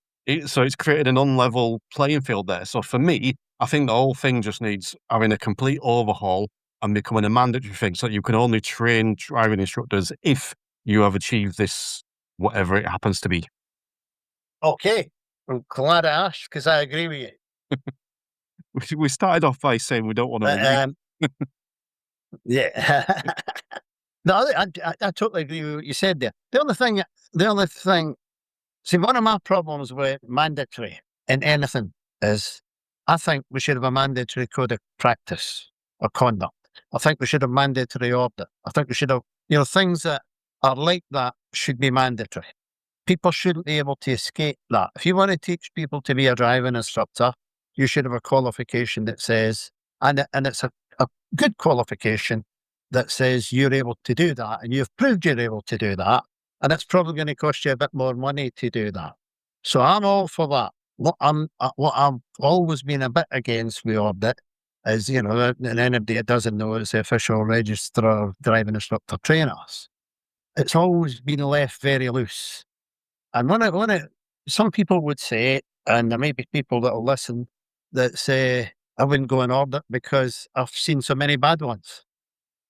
So it's created an unlevel playing field there. So for me, I think the whole thing just needs having a complete overhaul and becoming a mandatory thing, so that you can only train driving instructors if you have achieved this, whatever it happens to be. Okay. I'm glad I asked, because I agree with you. We started off by saying we don't want to. Yeah. No, I totally agree with what you said there. The only thing, see, one of my problems with mandatory in anything is, I think we should have a mandatory code of practice or conduct. I think we should have mandatory audit. I think we should have, things that are like that should be mandatory. People shouldn't be able to escape that. If you want to teach people to be a driving instructor, you should have a qualification that says, and it's a good qualification that says you're able to do that, and you've proved you're able to do that, and it's probably going to cost you a bit more money to do that. So I'm all for that. What I've always been a bit against with audit is, and anybody that doesn't know, it's the official register of driving instructor trainers. It's always been left very loose. And some people would say, and there may be people that will listen that say, I wouldn't go in audit because I've seen so many bad ones.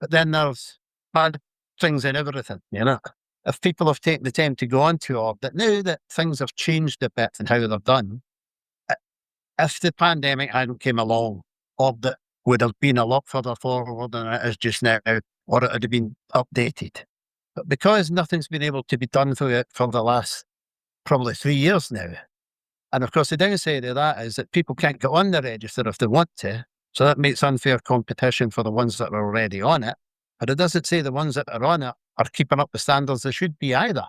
But then there's bad things in everything, If people have taken the time to go on to audit, now that things have changed a bit in how they're done, if the pandemic hadn't came along, audit would have been a lot further forward than it is just now, or it would have been updated. But because nothing's been able to be done for the last probably 3 years now, and of course the downside of that is that people can't get on the register if they want to, so that makes unfair competition for the ones that are already on it. But it doesn't say the ones that are on it are keeping up the standards they should be either.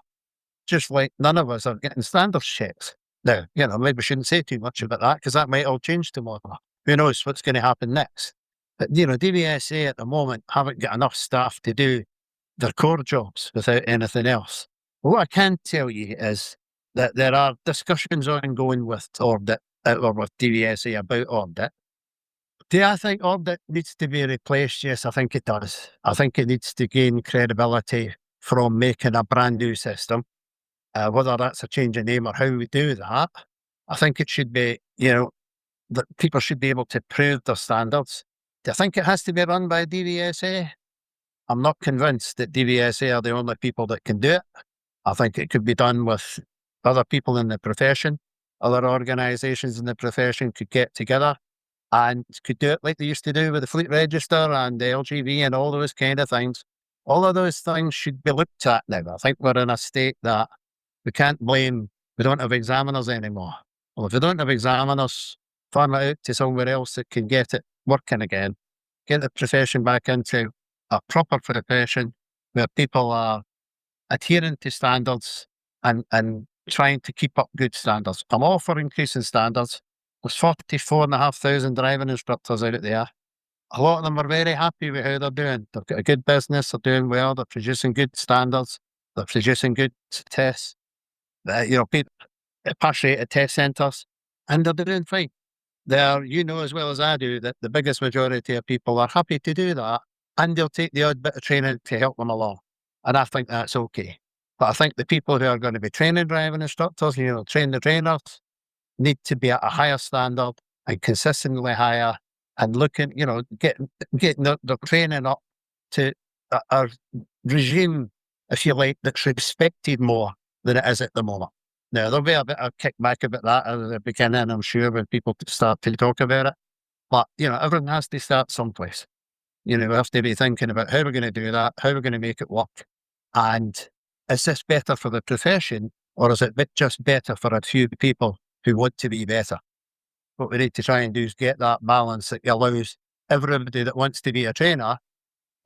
Just like none of us are getting standards checks. Now, maybe we shouldn't say too much about that, because that might all change tomorrow. Who knows what's going to happen next? But, DVSA at the moment haven't got enough staff to do their core jobs without anything else. What I can tell you is that there are discussions ongoing with ORDIT, or with DVSA about ORDIT. Do I think ORDIT needs to be replaced? Yes, I think it does. I think it needs to gain credibility from making a brand new system. Whether that's a change of name or how we do that, I think it should be, that people should be able to prove their standards. Do I think it has to be run by DVSA? I'm not convinced that DVSA are the only people that can do it. I think it could be done with other people in the profession. Other organisations in the profession could get together and could do it like they used to do with the fleet register and the LGV and all those kind of things. All of those things should be looked at now. I think we're in a state that we can't blame, we don't have examiners anymore. Well, if we don't have examiners, farm it out to somewhere else that can get it working again, get the profession back into a proper profession where people are adhering to standards and trying to keep up good standards. I'm all for increasing standards. There's 44,500 driving instructors out there. A lot of them are very happy with how they're doing. They've got a good business, they're doing well, they're producing good standards, they're producing good tests. People pass rate at test centres, and they're doing fine. You know as well as I do that the biggest majority of people are happy to do that, and they'll take the odd bit of training to help them along. And I think that's okay. But I think the people who are going to be training driving instructors, train the trainers, need to be at a higher standard and consistently higher, and looking, getting their training up to a regime, if you like, that's respected more than it is at the moment. Now, there'll be a bit of kickback about that at the beginning, I'm sure, when people start to talk about it. But, everyone has to start someplace. We have to be thinking about how we're going to do that, how we're going to make it work. And is this better for the profession, or is it just better for a few people who want to be better? What we need to try and do is get that balance that allows everybody that wants to be a trainer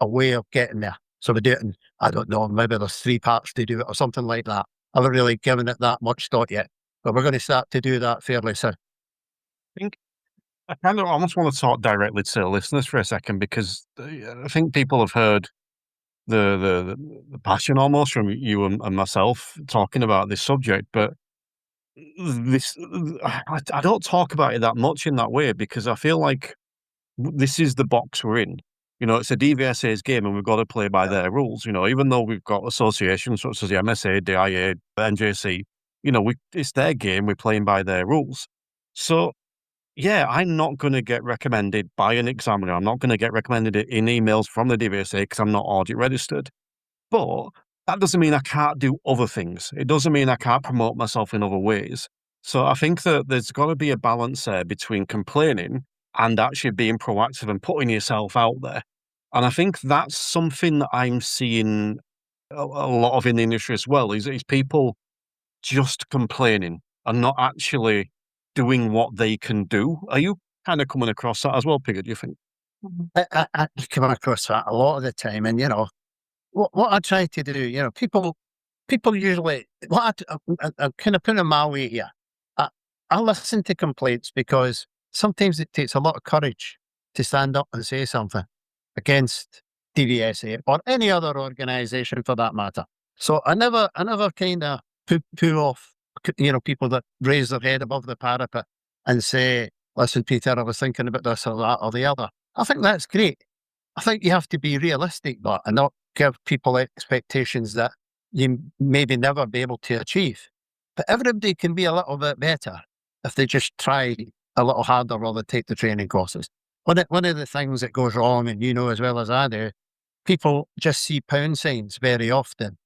a way of getting there. So we do it in, I don't know, maybe there's 3 parts to do it or something like that. I haven't really given it that much thought yet, but we're going to start to do that fairly soon. I kind of almost want to talk directly to the listeners for a second, because I think people have heard the passion almost from you and myself talking about this subject, but I don't talk about it that much in that way, because I feel like this is the box we're in. It's a DVSA's game, and we've got to play by their rules. Even though we've got associations such as the MSA, DIA, NJC, it's their game. We're playing by their rules. So, yeah, I'm not going to get recommended by an examiner. I'm not going to get recommended in emails from the DVSA because I'm not audit registered. But that doesn't mean I can't do other things. It doesn't mean I can't promote myself in other ways. So I think that there's got to be a balance there between complaining and actually being proactive and putting yourself out there. And I think that's something that I'm seeing a lot of in the industry as well, is people just complaining and not actually doing what they can do. Are you kind of coming across that as well, Peter, do you think? I come across that a lot of the time. And, what I try to do, people usually, I kind of put in my way here. I listen to complaints because sometimes it takes a lot of courage to stand up and say something against DVSA or any other organisation for that matter. So I never kind of pull off, people that raise their head above the parapet and say, listen, Peter, I was thinking about this or that or the other. I think that's great. I think you have to be realistic, but and not give people expectations that you maybe never be able to achieve. But everybody can be a little bit better if they just try a little harder or they take the training courses. One of the things that goes wrong, and as well as I do, people just see pound signs very often.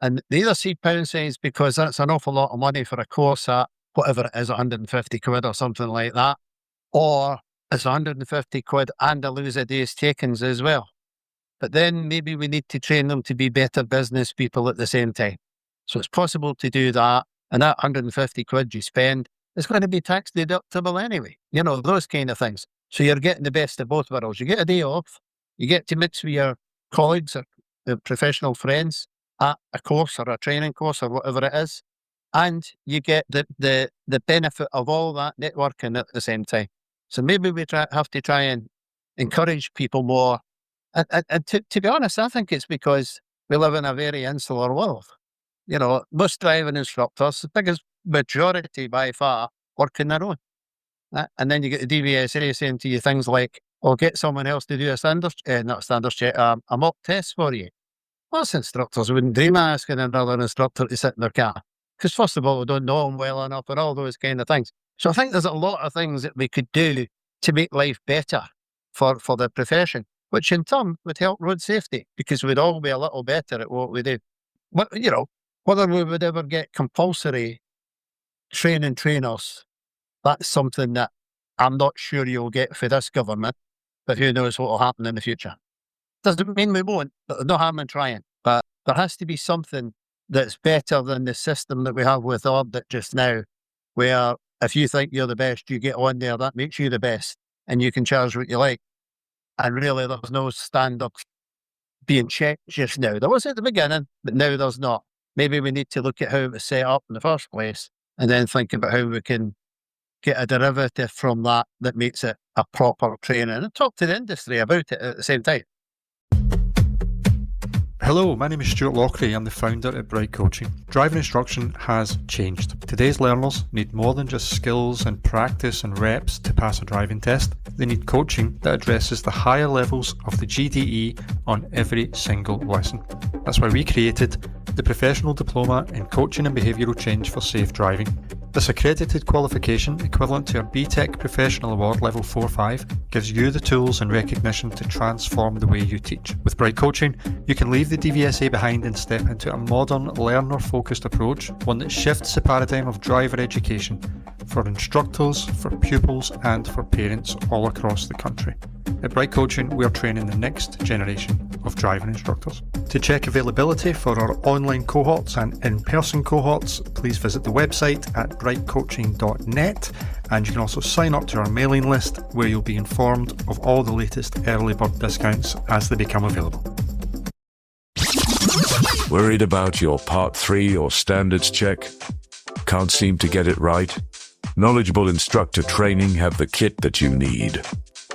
And they either see pound signs because that's an awful lot of money for a course at whatever it is, 150 quid or something like that, or it's 150 quid and I lose a day's takings as well. But then maybe we need to train them to be better business people at the same time. So it's possible to do that, and that 150 quid you spend is going to be tax deductible anyway, those kind of things. So you're getting the best of both worlds. You get a day off, you get to mix with your colleagues or professional friends at a course or a training course or whatever it is, and you get the benefit of all that networking at the same time. So maybe we have to try and encourage people more. And to be honest, I think it's because we live in a very insular world. Most driving instructors, the biggest majority by far, work on their own. And then you get the DVSA saying to you things like, get someone else to do a mock test for you. Most instructors wouldn't dream of asking another instructor to sit in their car, because first of all, we don't know them well enough and all those kind of things. So I think there's a lot of things that we could do to make life better for the profession, which in turn would help road safety, because we'd all be a little better at what we do. But, whether we would ever get compulsory training trainers, that's something that I'm not sure you'll get for this government, but who knows what will happen in the future. Doesn't mean we won't, but there's no harm in trying. But there has to be something that's better than the system that we have with ORDIT just now, where if you think you're the best, you get on there, that makes you the best, and you can charge what you like. And really, there's no standard being checked just now. There was at the beginning, but now there's not. Maybe we need to look at how it was set up in the first place, and then think about how we can get a derivative from that makes it a proper training, and talk to the industry about it at the same time. Hello, my name is Stuart Lockery. I'm the founder at Bright Coaching. Driving instruction has changed. Today's learners need more than just skills and practice and reps to pass a driving test. They need coaching that addresses the higher levels of the GDE on every single lesson. That's why we created the Professional Diploma in Coaching and Behavioural Change for Safe Driving. This accredited qualification, equivalent to a BTEC Professional Award Level 4-5, gives you the tools and recognition to transform the way you teach. With Bright Coaching, you can leave the DVSA behind and step into a modern, learner-focused approach, one that shifts the paradigm of driver education for instructors, for pupils, and for parents all across the country. At Bright Coaching, we are training the next generation of driving instructors. To check availability for our online cohorts and in-person cohorts, please visit the website at brightcoaching.net, and you can also sign up to our mailing list where you'll be informed of all the latest early bird discounts as they become available. Worried about your Part 3 or standards check? Can't seem to get it right? Knowledgeable Instructor Training have the kit that you need.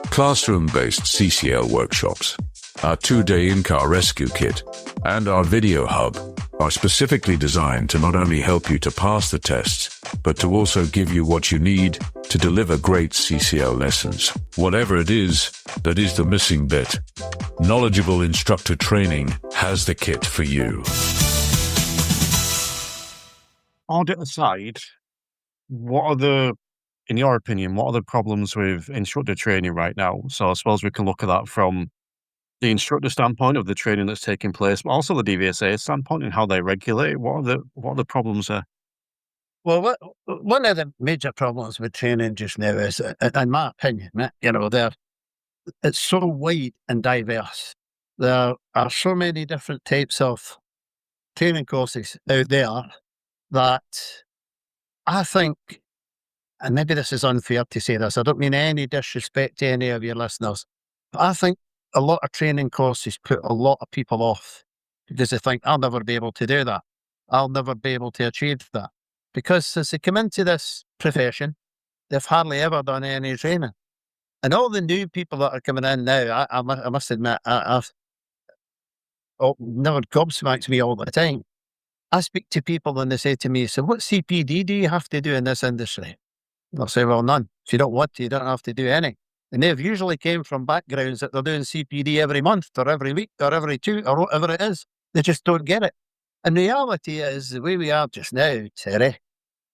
Classroom-based CCL workshops, our 2-day in-car rescue kit, and our video hub are specifically designed to not only help you to pass the tests, but to also give you what you need to deliver great CCL lessons. Whatever it is, that is the missing bit. Knowledgeable Instructor Training has the kit for you. Audit aside, in your opinion, what are the problems with instructor training right now? So I suppose we can look at that from the instructor standpoint of the training that's taking place, but also the DVSA standpoint and how they regulate. What are the problems there? Well, one of the major problems with training just now is, in my opinion, it's so wide and diverse. There are so many different types of training courses out there that I think, and maybe this is unfair to say this, I don't mean any disrespect to any of your listeners, but I think a lot of training courses put a lot of people off because they think, I'll never be able to do that. I'll never be able to achieve that. Because as they come into this profession, they've hardly ever done any training. And all the new people that are coming in now, I must admit, never gobsmacks me all the time. I speak to people and they say to me, so what CPD do you have to do in this industry? I'll say, well, none. If you don't want to, you don't have to do any. And they've usually came from backgrounds that they're doing CPD every month or every week or every 2 or whatever it is. They just don't get it. And reality is, the way we are just now, Terry,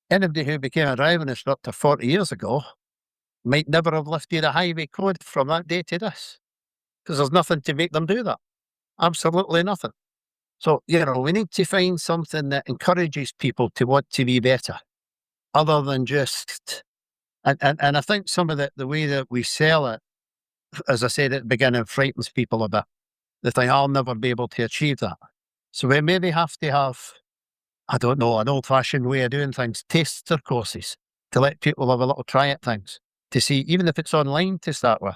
anybody who became a driving instructor 40 years ago might never have lifted a highway code from that day to this, because there's nothing to make them do that. Absolutely nothing. So, we need to find something that encourages people to want to be better, other than just, and I think some of the way that we sell it, as I said at the beginning, frightens people a bit. They think, I'll never be able to achieve that. So we maybe have to have, I don't know, an old-fashioned way of doing things, taster courses, to let people have a little try at things, to see, even if it's online to start with,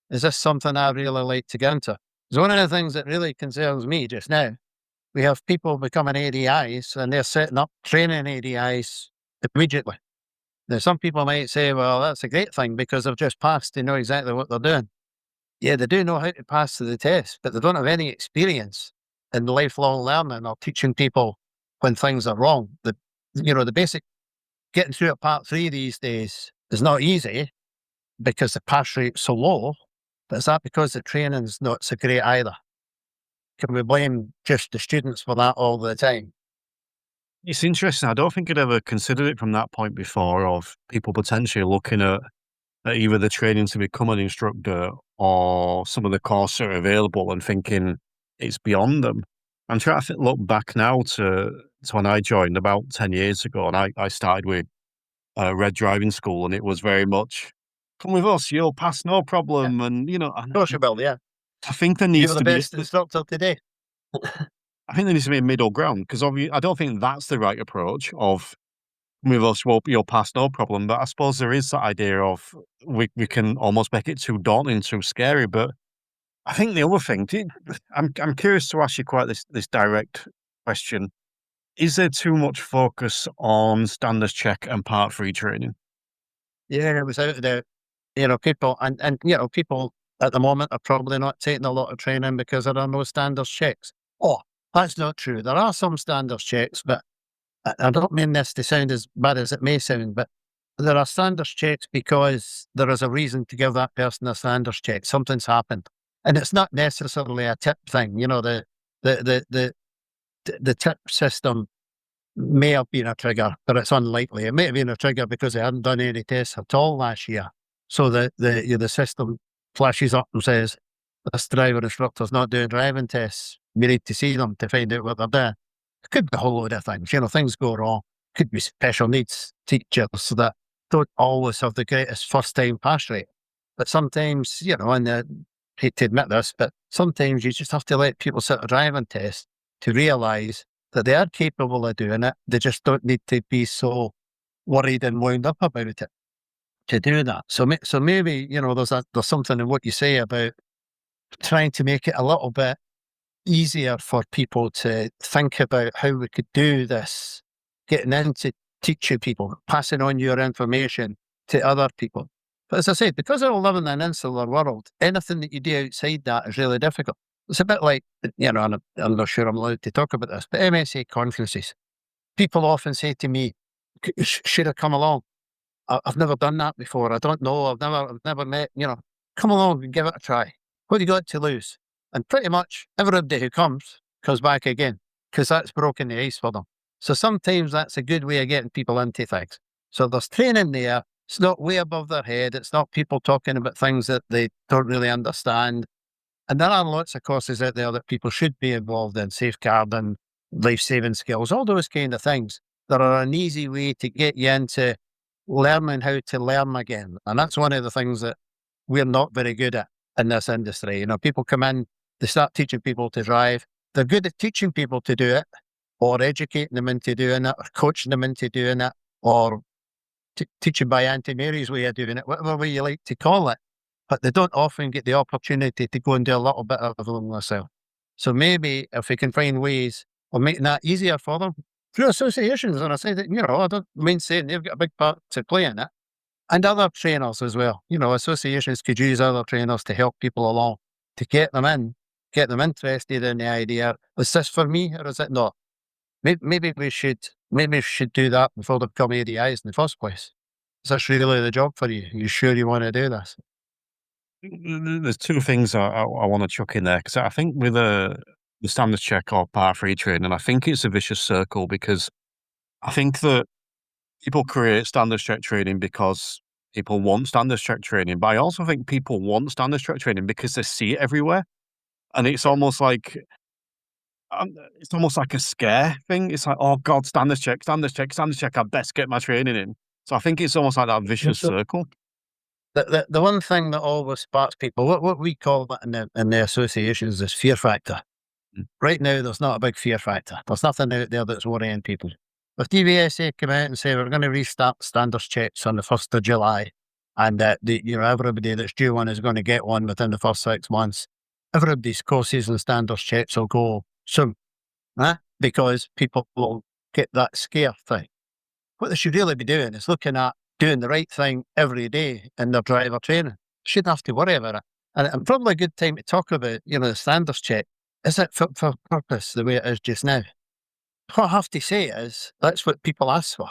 is this something I really like to get into? It's one of the things that really concerns me just now. We have people becoming ADIs and they're setting up training ADIs immediately. Now, some people might say, well, that's a great thing because they've just passed, they know exactly what they're doing. Yeah, they do know how to pass the test, but they don't have any experience in lifelong learning or teaching people when things are wrong. The basic getting through at Part 3 these days is not easy because the pass rate's so low, but is that because the training's not so great either? Can we blame just the students for that all the time? It's interesting. I don't think I'd ever considered it from that point before, of people potentially looking at either the training to become an instructor or some of the courses that are available and thinking it's beyond them. I'm trying to look back now to when I joined about 10 years ago, and I started with Red Driving School, and it was very much, come with us, you'll pass no problem. Yeah. And, of course you will, yeah. I think there needs You're to the be best instructor today. I think there needs to be a middle ground, because I don't think that's the right approach of with us, you'll pass no problem. But I suppose there is that idea of we can almost make it too daunting, too scary. But I think the other thing, I'm curious to ask you quite this direct question. Is there too much focus on standards check and part 3 training? Yeah, it was out there. People and people at the moment are probably not taking a lot of training because there are no standards checks. Oh, that's not true. There are some standards checks, but I don't mean this to sound as bad as it may sound, but there are standards checks because there is a reason to give that person a standards check. Something's happened. And it's not necessarily a tip thing. The tip system may have been a trigger, but it's unlikely. It may have been a trigger because they hadn't done any tests at all last year. So the system flashes up and says, this driver instructor's not doing driving tests. We need to see them to find out what they're doing. It could be a whole load of things. Things go wrong. Could be special needs teachers that don't always have the greatest first-time pass rate. But sometimes, and I hate to admit this, but sometimes you just have to let people sit a driving test to realise that they are capable of doing it. They just don't need to be so worried and wound up about it to do that. So maybe, there's something in what you say about trying to make it a little bit easier for people to think about how we could do this, getting into teaching people, passing on your information to other people. But as I said, because we're all living in an insular world, anything that you do outside that is really difficult. It's a bit like, and I'm not sure I'm allowed to talk about this, but MSA conferences. People often say to me, should I come along? I've never done that before. I don't know. I've never met, come along and give it a try. What have you got to lose? And pretty much everybody who comes back again, because that's broken the ice for them. So sometimes that's a good way of getting people into things. So there's training there. It's not way above their head. It's not people talking about things that they don't really understand. And there are lots of courses out there that people should be involved in, safeguarding, life-saving skills, all those kind of things that are an easy way to get you into learning how to learn again. And that's one of the things that we're not very good at in this industry. People come in, they start teaching people to drive. They're good at teaching people to do it, or educating them into doing it, or coaching them into doing it, or teaching by Auntie Mary's way of doing it, whatever way you like to call it. But they don't often get the opportunity to go and do a little bit of them themselves. So maybe if we can find ways of making that easier for them through associations, and I say that, I don't mean saying they've got a big part to play in it, and other trainers as well. Associations could use other trainers to help people along, to get them interested in the idea. Is this for me or is it not? Maybe we should do that before they become ADIs in the first place. Is this really the job for you? Are you sure you want to do this? There's two things I want to chuck in there, because I think with the standards check or part 3 training, I think it's a vicious circle, because I think that people create standards check training because people want standards check training, but I also think people want standards check training because they see it everywhere, and it's almost like a scare thing. It's like, oh God, standards check, I best get my training in. So I think it's almost like that vicious circle. The one thing that always sparks people, what we call that in the associations, is fear factor. Right now, there's not a big fear factor. There's nothing out there that's worrying people. If DVSA come out and say we're going to restart standards checks on the 1st of July, and everybody that's due one is going to get one within the first 6 months, everybody's courses and standards checks will go soon, because people will get that scare thing. What they should really be doing is looking at doing the right thing every day in their driver training. Shouldn't have to worry about it. And probably a good time to talk about, the standards check. Is it fit for purpose the way it is just now? What I have to say is that's what people asked for.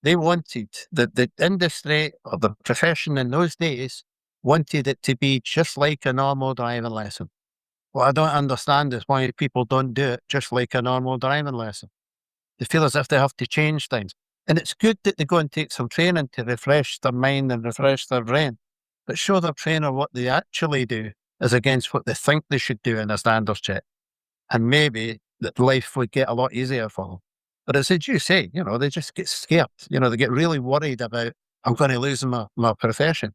They wanted the industry or the profession in those days wanted it to be just like a normal driving lesson. What I don't understand is why people don't do it just like a normal driving lesson. They feel as if they have to change things. And it's good that they go and take some training to refresh their mind and refresh their brain, but show their trainer what they actually do is against what they think they should do in a standards check. And maybe that life would get a lot easier for them. But as you say, they just get scared. They get really worried about, I'm going to lose my profession.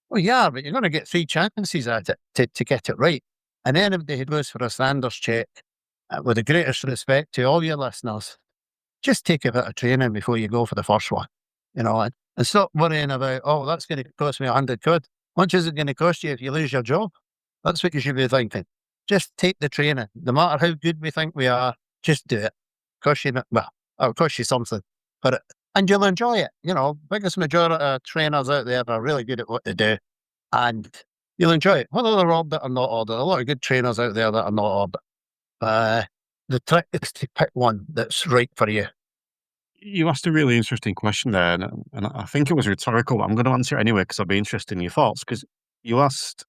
Well, yeah, but you're going to get 3 chances at it to get it right. And anybody who goes for a standards check, with the greatest respect to all your listeners, just take a bit of training before you go for the first one, and stop worrying about, oh, that's going to cost me 100 quid. How much is it going to cost you if you lose your job? That's what you should be thinking. Just take the training. No matter how good we think we are, just do it. It'll cost you something, and you'll enjoy it. Biggest majority of trainers out there are really good at what they do, and you'll enjoy it. Whether they're ORDIT or not ORDIT, a lot of good trainers out there that are not ORDIT. The trick is to pick one that's right for you. You asked a really interesting question there, and I think it was rhetorical, but I'm going to answer it anyway because I'd be interested in your thoughts. Because you asked,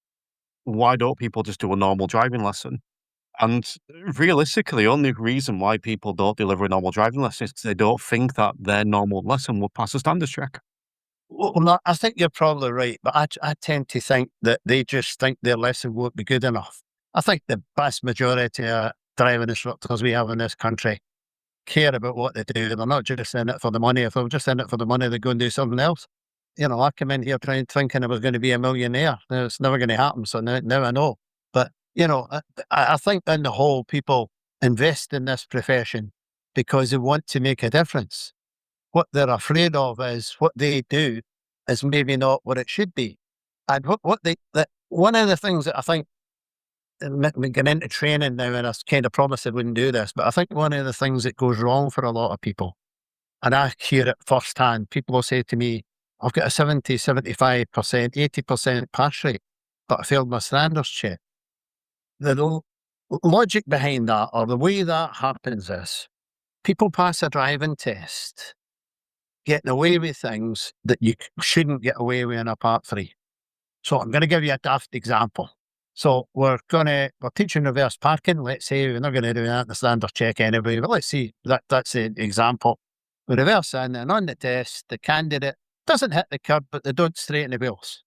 why don't people just do a normal driving lesson? And realistically, the only reason why people don't deliver a normal driving lesson is they don't think that their normal lesson will pass a standards check. Well, no, I think you're probably right, but I tend to think that they just think their lesson won't be good enough. I think the vast majority of driving instructors we have in this country care about what they do. They're not just in it for the money. If they're just in it for the money, they go and do something else. I come in here thinking I was going to be a millionaire. It's never going to happen. So now I know. But, I think in the whole, people invest in this profession because they want to make a difference. What they're afraid of is what they do is maybe not what it should be. And one of the things that I think, we get into training now, and I kind of promised I wouldn't do this, but I think one of the things that goes wrong for a lot of people, and I hear it firsthand, people will say to me, I've got a 70, 75%, 80% pass rate, but I failed my standards check. The logic behind that, or the way that happens, is people pass a driving test getting away with things that you shouldn't get away with in a Part 3. So I'm going to give you a daft example. So we're teaching reverse parking. Let's say we're not going to do that in the standard check anyway, but let's see, that's the example. We reverse in, and on the test, the candidate doesn't hit the curb, but they don't straighten the wheels.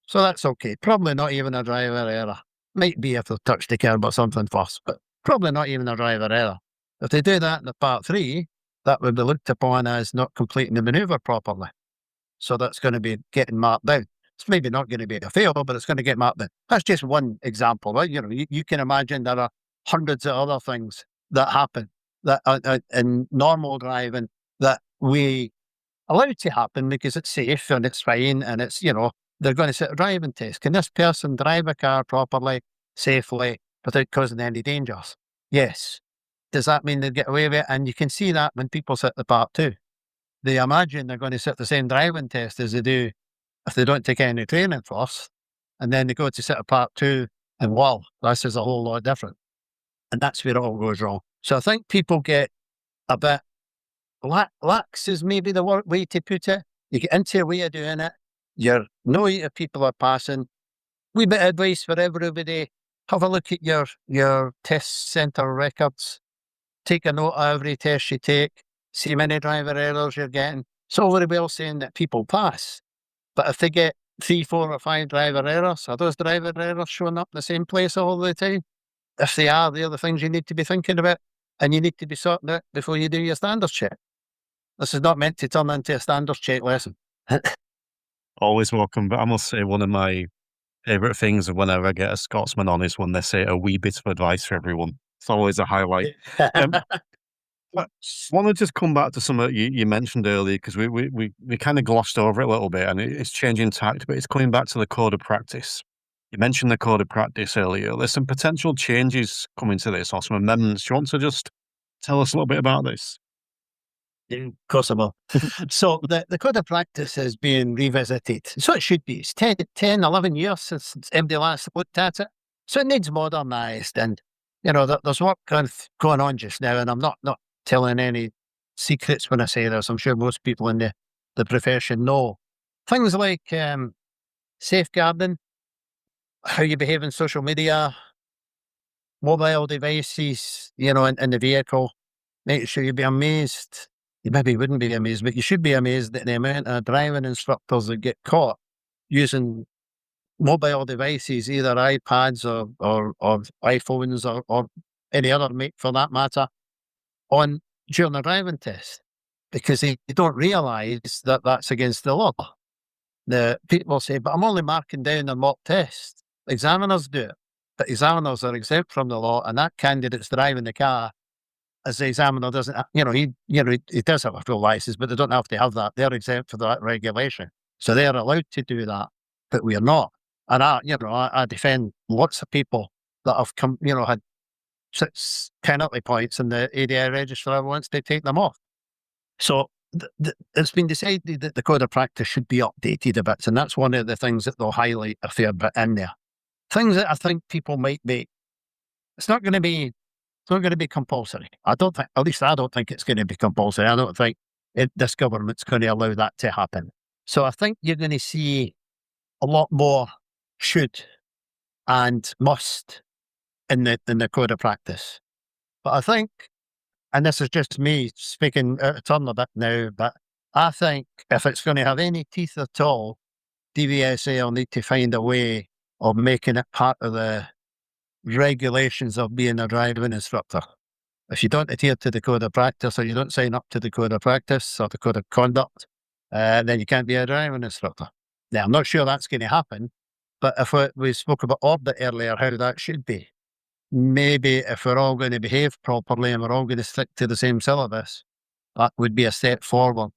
So that's okay. Probably not even a driver error. Might be if they touch the curb or something first, but probably not even a driver error. If they do that in the Part 3, that would be looked upon as not completing the manoeuvre properly. So that's going to be getting marked down. It's maybe not going to be a fail, but it's going to get marked down. That's just one example, right? You can imagine there are hundreds of other things that happen that in normal driving that we allow to happen because it's safe and it's fine, and it's, they're going to sit a driving test. Can this person drive a car properly, safely, without causing any dangers? Yes. Does that mean they get away with it? And you can see that when people sit the Part 2. They imagine they're going to sit the same driving test as they do if they don't take any training first, and then they go to sit a Part 2, and wow, this is a whole lot different. And that's where it all goes wrong. So I think people get a bit lax is maybe the way to put it. You get into a way of doing it. You know if people are passing. Wee bit of advice for everybody. Have a look at your test centre records. Take a note of every test you take. See how many driver errors you're getting. It's all very well saying that people pass. But if they get 3, 4 or 5 driver errors, are those driver errors showing up in the same place all the time? If they are, they're the things you need to be thinking about, and you need to be sorting out before you do your standards check. This is not meant to turn into a standards check lesson. Always welcome, but I must say one of my favourite things whenever I get a Scotsman on is when they say a wee bit of advice for everyone. It's always a highlight. I want to just come back to something you mentioned earlier, because we kind of glossed over it a little bit, and it's changing tact, but it's coming back to the code of practice. You mentioned the code of practice earlier. There's some potential changes coming to this, or some amendments. Do you want to just tell us a little bit about this? Yeah, of course I will. So the code of practice is being revisited. So it should be. It's 10, 11 years since MD last looked at it. So it needs modernised, and there's work going on just now, and I'm not telling any secrets when I say this. I'm sure most people in the profession know. Things like safeguarding, how you behave in social media, mobile devices, in the vehicle, making sure you be amazed. You maybe wouldn't be amazed, but you should be amazed at the amount of driving instructors that get caught using mobile devices, either iPads or iPhones or any other make for that matter, during a driving test, because they don't realise that that's against the law. The people say, but I'm only marking down a mock test. Examiners do it, but examiners are exempt from the law, and that candidate's driving the car as the examiner doesn't, he does have a full license, but they don't have to have that. They're exempt for that regulation. So they're allowed to do that, but we're not. And I defend lots of people that have come, had 6 penalty points in the ADI register once they take them off. So it's been decided that the code of practice should be updated a bit, and that's one of the things that they'll highlight a fair bit in there. Things that I think people might be. It's not going to be compulsory. At least I don't think it's going to be compulsory. I don't think this government's going to allow that to happen. So I think you're going to see a lot more should and must in the code of practice. But I think, and this is just me speaking out of turn a bit now, but I think if it's going to have any teeth at all, DVSA will need to find a way of making it part of the regulations of being a driving instructor. If you don't adhere to the code of practice, or you don't sign up to the code of practice or the code of conduct, then you can't be a driving instructor. Now, I'm not sure that's going to happen, but if we spoke about ORDIT earlier, how that should be, maybe if we're all going to behave properly and we're all going to stick to the same syllabus, that would be a step forward.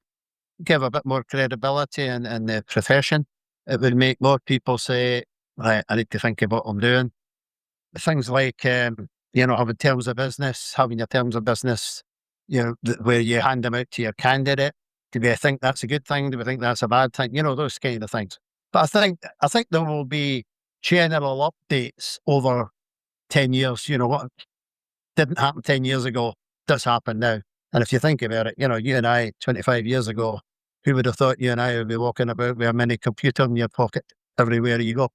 Give a bit more credibility in the profession. It would make more people say, right, I need to think about what I'm doing. Things like, having terms of business, where you hand them out to your candidate. Do we think that's a good thing? Do we think that's a bad thing? Those kind of things. But I think there will be general updates over 10 years. What didn't happen 10 years ago does happen now. And if you think about it, you and I, 25 years ago, who would have thought you and I would be walking about with a mini computer in your pocket everywhere you go?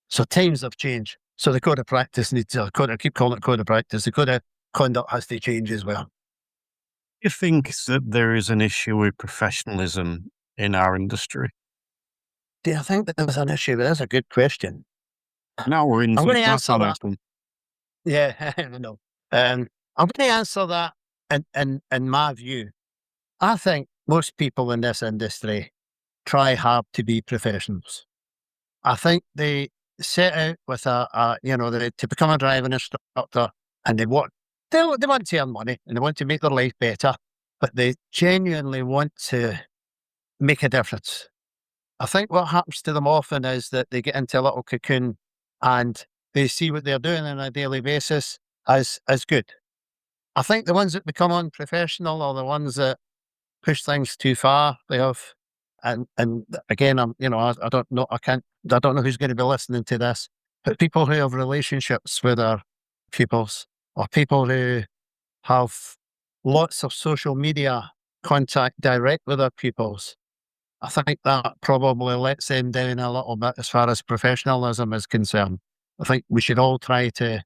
So times have changed. So the code of practice I keep calling it code of practice. The code of conduct has to change as well. You think that there is an issue with professionalism in our industry? Do you think that there was an issue? That's a good question. Now we're into I'm going to answer that. One. Yeah, I know. I'm going to answer that in my view. I think most people in this industry try hard to be professionals. I think they set out with to become a driving instructor, and they want to earn money and they want to make their life better, but they genuinely want to make a difference. I think what happens to them often is that they get into a little cocoon and they see what they're doing on a daily basis as good. I think the ones that become unprofessional are the ones that push things too far. They have, and again, I don't know who's going to be listening to this, but people who have relationships with their pupils, or people who have lots of social media contact direct with their pupils, I think that probably lets them down a little bit as far as professionalism is concerned. I think we should all try to,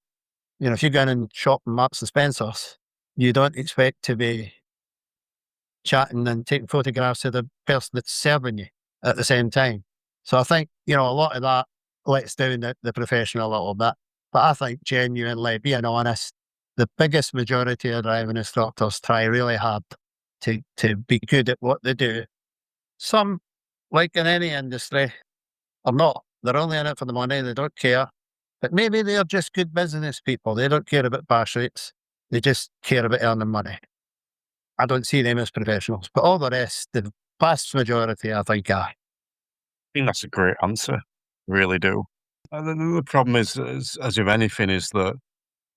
if you go in and shop in Marks and Spencer's, you don't expect to be chatting and taking photographs of the person that's serving you at the same time. So I think, a lot of that lets down the profession a little bit. But I think genuinely, being honest, the biggest majority of driving instructors try really hard to be good at what they do. Some, like in any industry, are not. They're only in it for the money. They don't care. But maybe they're just good business people. They don't care about pass rates. They just care about earning money. I don't see them as professionals. But all the rest, the vast majority, I think, are. I think that's a great answer. I really do. The problem is, as with anything, is that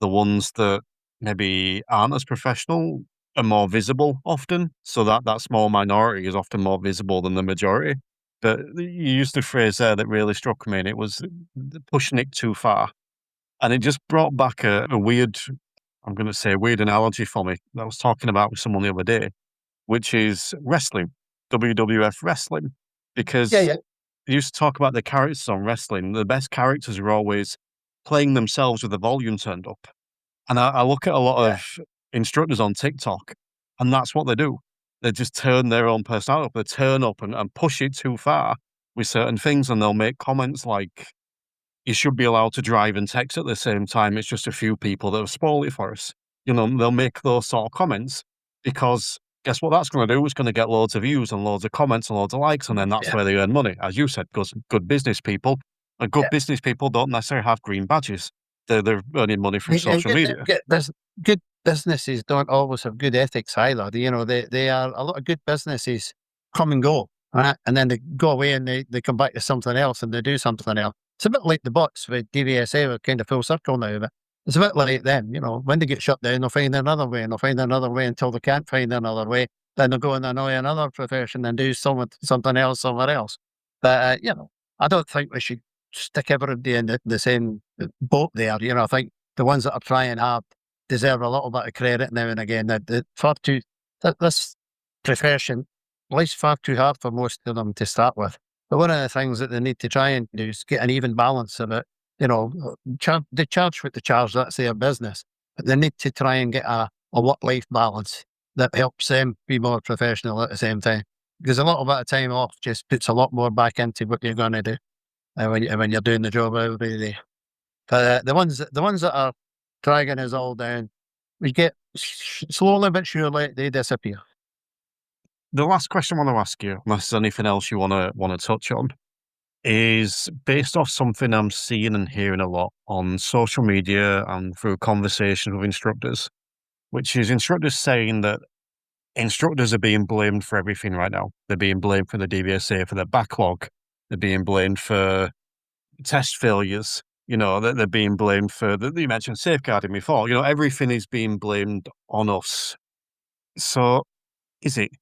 the ones that maybe aren't as professional are more visible often. So that small minority is often more visible than the majority. But you used a phrase there that really struck me, and it was pushing it too far. And it just brought back a weird, I'm going to say a weird analogy for me that I was talking about with someone the other day, which is wrestling, WWF wrestling. Because you used to talk about the characters on wrestling. The best characters are always playing themselves with the volume turned up. And I look at a lot of instructors on TikTok, and that's what they do. They just turn their own personality up. They turn up and push it too far with certain things, and they'll make comments like, you should be allowed to drive and text at the same time. It's just a few people that have spoiled it for us. They'll make those sort of comments because guess what that's going to do? It's going to get loads of views and loads of comments and loads of likes, and then that's where they earn money. As you said, because good business people, and good business people don't necessarily have green badges. they're earning money from social media. Good businesses don't always have good ethics either. They are a lot of good businesses come and go, right? And then they go away and they come back to something else and they do something else. It's a bit like the bots with DVSA. We're kind of full circle now, but it's a bit like them. When they get shut down, they'll find another way and they'll find another way until they can't find another way. Then they'll go and annoy another profession and do something else somewhere else. But, I don't think we should stick everybody in the same boat there. I think the ones that are trying hard deserve a little bit of credit now and again. This profession, life's far too hard for most of them to start with. But one of the things that they need to try and do is get an even balance of it. They charge what they charge, that's their business. But they need to try and get a work-life balance that helps them be more professional at the same time. Because a little bit of time off just puts a lot more back into what you're going to do when you're doing the job every day. But the ones that are dragging us all down, we get slowly but surely they disappear. The last question I want to ask you, unless there's anything else you want to touch on, is based off something I'm seeing and hearing a lot on social media and through conversations with instructors, which is instructors saying that instructors are being blamed for everything right now. They're being blamed for the DVSA, for the backlog. They're being blamed for test failures. They're being blamed for, you mentioned safeguarding before. Everything is being blamed on us. So is it?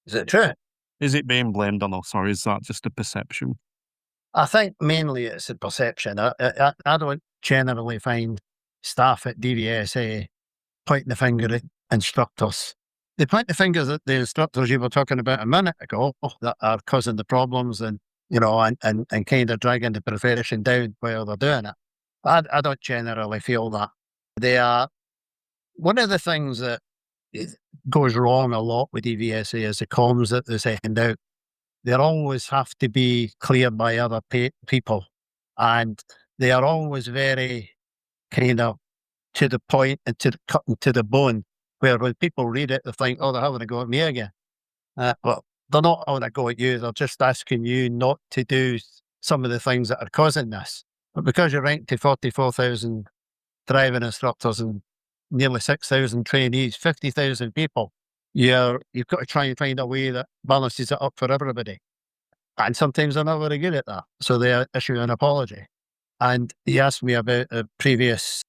Is it true? Is it being blamed on us, or is that just a perception? I think mainly it's a perception. I don't generally find staff at DVSA pointing the finger at instructors. They point the fingers at the instructors you were talking about a minute ago that are causing the problems and kind of dragging the profession down while they're doing it. I don't generally feel that. They are one of the things that goes wrong a lot with DVSA is the comms that they send out. They always have to be cleared by other people, and they are always very kind of to the point and cutting to the bone. Where when people read it, they think, "Oh, they're having a go at me again." Well, they're not having a go at you. They're just asking you not to do some of the things that are causing this. But because you're ranked to 44,000 driving instructors and nearly 6,000 trainees, 50,000 people, you've got to try and find a way that balances it up for everybody. And sometimes they're not very good at that. So they issue an apology. And he asked me about a previous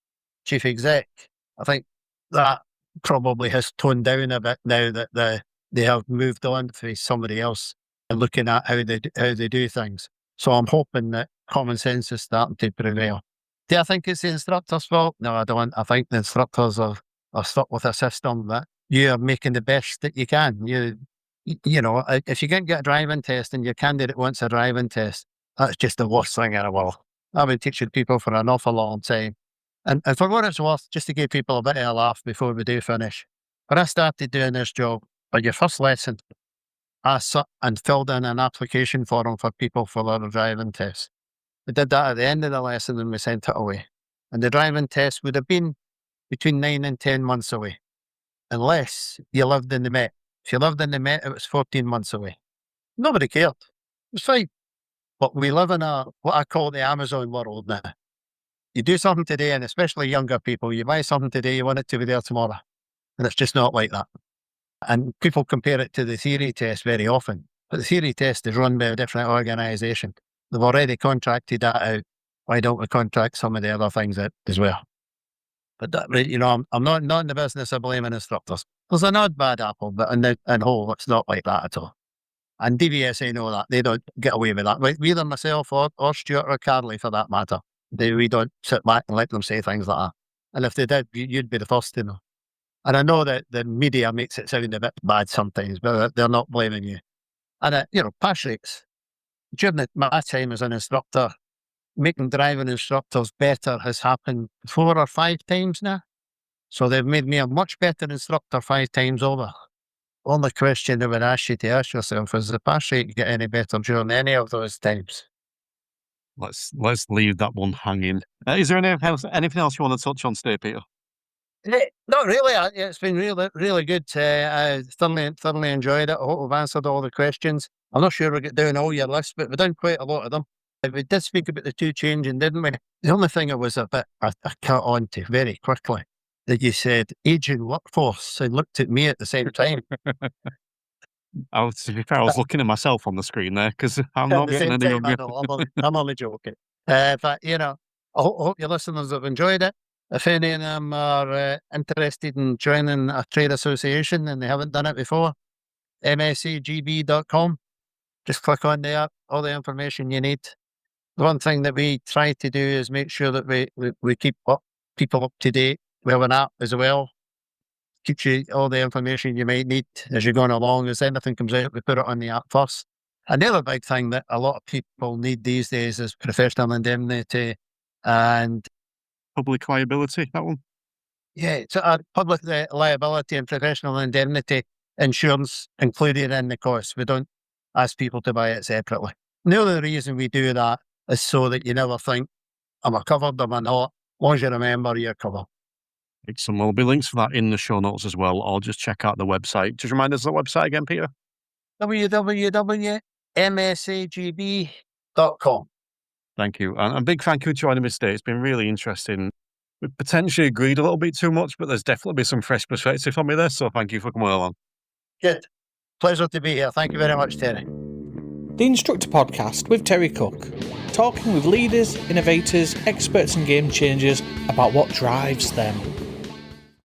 chief exec. I think that probably has toned down a bit now that they have moved on to somebody else and looking at how they do things. So I'm hoping that common sense is starting to prevail. Do I think it's the instructor's fault? No, I don't. I think the instructors are stuck with a system that you're making the best that you can. If you can't get a driving test and your candidate wants a driving test, that's just the worst thing in the world. I've been teaching people for an awful long time. And for what it's worth, just to give people a bit of a laugh before we do finish, when I started doing this job, on your first lesson, I sat and filled in an application form for people for their driving test. We did that at the end of the lesson and we sent it away. And the driving test would have been between 9 and 10 months away, unless you lived in the Met. If you lived in the Met, it was 14 months away. Nobody cared. It was fine. But we live in what I call the Amazon world now. You do something today, and especially younger people, you buy something today, you want it to be there tomorrow. And it's just not like that. And people compare it to the theory test very often. But the theory test is run by a different organisation. They've already contracted that out. Why don't we contract some of the other things out as well? But I'm not in the business of blaming instructors. There's an odd bad apple, but in whole, it's not like that at all. And DVSA know that. They don't get away with that. Either myself or Stuart or Carly, for that matter. We don't sit back and let them say things like that. And if they did, you'd be the first to know. And I know that the media makes it sound a bit bad sometimes, but they're not blaming you. And, pass rates. During my time as an instructor, making driving instructors better has happened 4 or 5 times now. So they've made me a much better instructor 5 times over. Only question I would ask you to ask yourself is the pass rate get any better during any of those times? Let's leave that one hanging. Is there anything else you want to touch on today, Peter? Not really. It's been really, really good. I thoroughly enjoyed it. I hope we've answered all the questions. I'm not sure we get down all your list, but we've done quite a lot of them. We did speak about the two changing, didn't we? The only thing I was a bit, I cut on to very quickly, that you said aging workforce and looked at me at the same time. To be fair, I was looking at myself on the screen there because I'm not At the getting same any time, I younger. know, I'm only joking. But, you know, I hope your listeners have enjoyed it. If any of them are interested in joining a trade association and they haven't done it before, msagb.com. Just click on there, all the information you need. The one thing that we try to do is make sure that we keep people up to date. We have an app as well. Keeps you all the information you might need as you're going along. As anything comes out, we put it on the app first. And the other big thing that a lot of people need these days is professional indemnity and Public liability, that one. yeah, it's public liability and professional indemnity insurance included in the cost. We don't ask people to buy it separately. And the only reason we do that is so that you never think, am I covered, am I not? As long as you remember, you're covered. Excellent. Well, there'll be links for that in the show notes as well, or just check out the website. Just remind us of the website again, Peter. www.msagb.com. Thank you. And a big thank you to joining me today. It's been really interesting. We potentially agreed a little bit too much, but there's definitely been some fresh perspective from me there. So thank you for coming along. Good. Pleasure to be here. Thank you very much, Terry. The Instructor Podcast with Terry Cook, talking with leaders, innovators, experts and game changers about what drives them.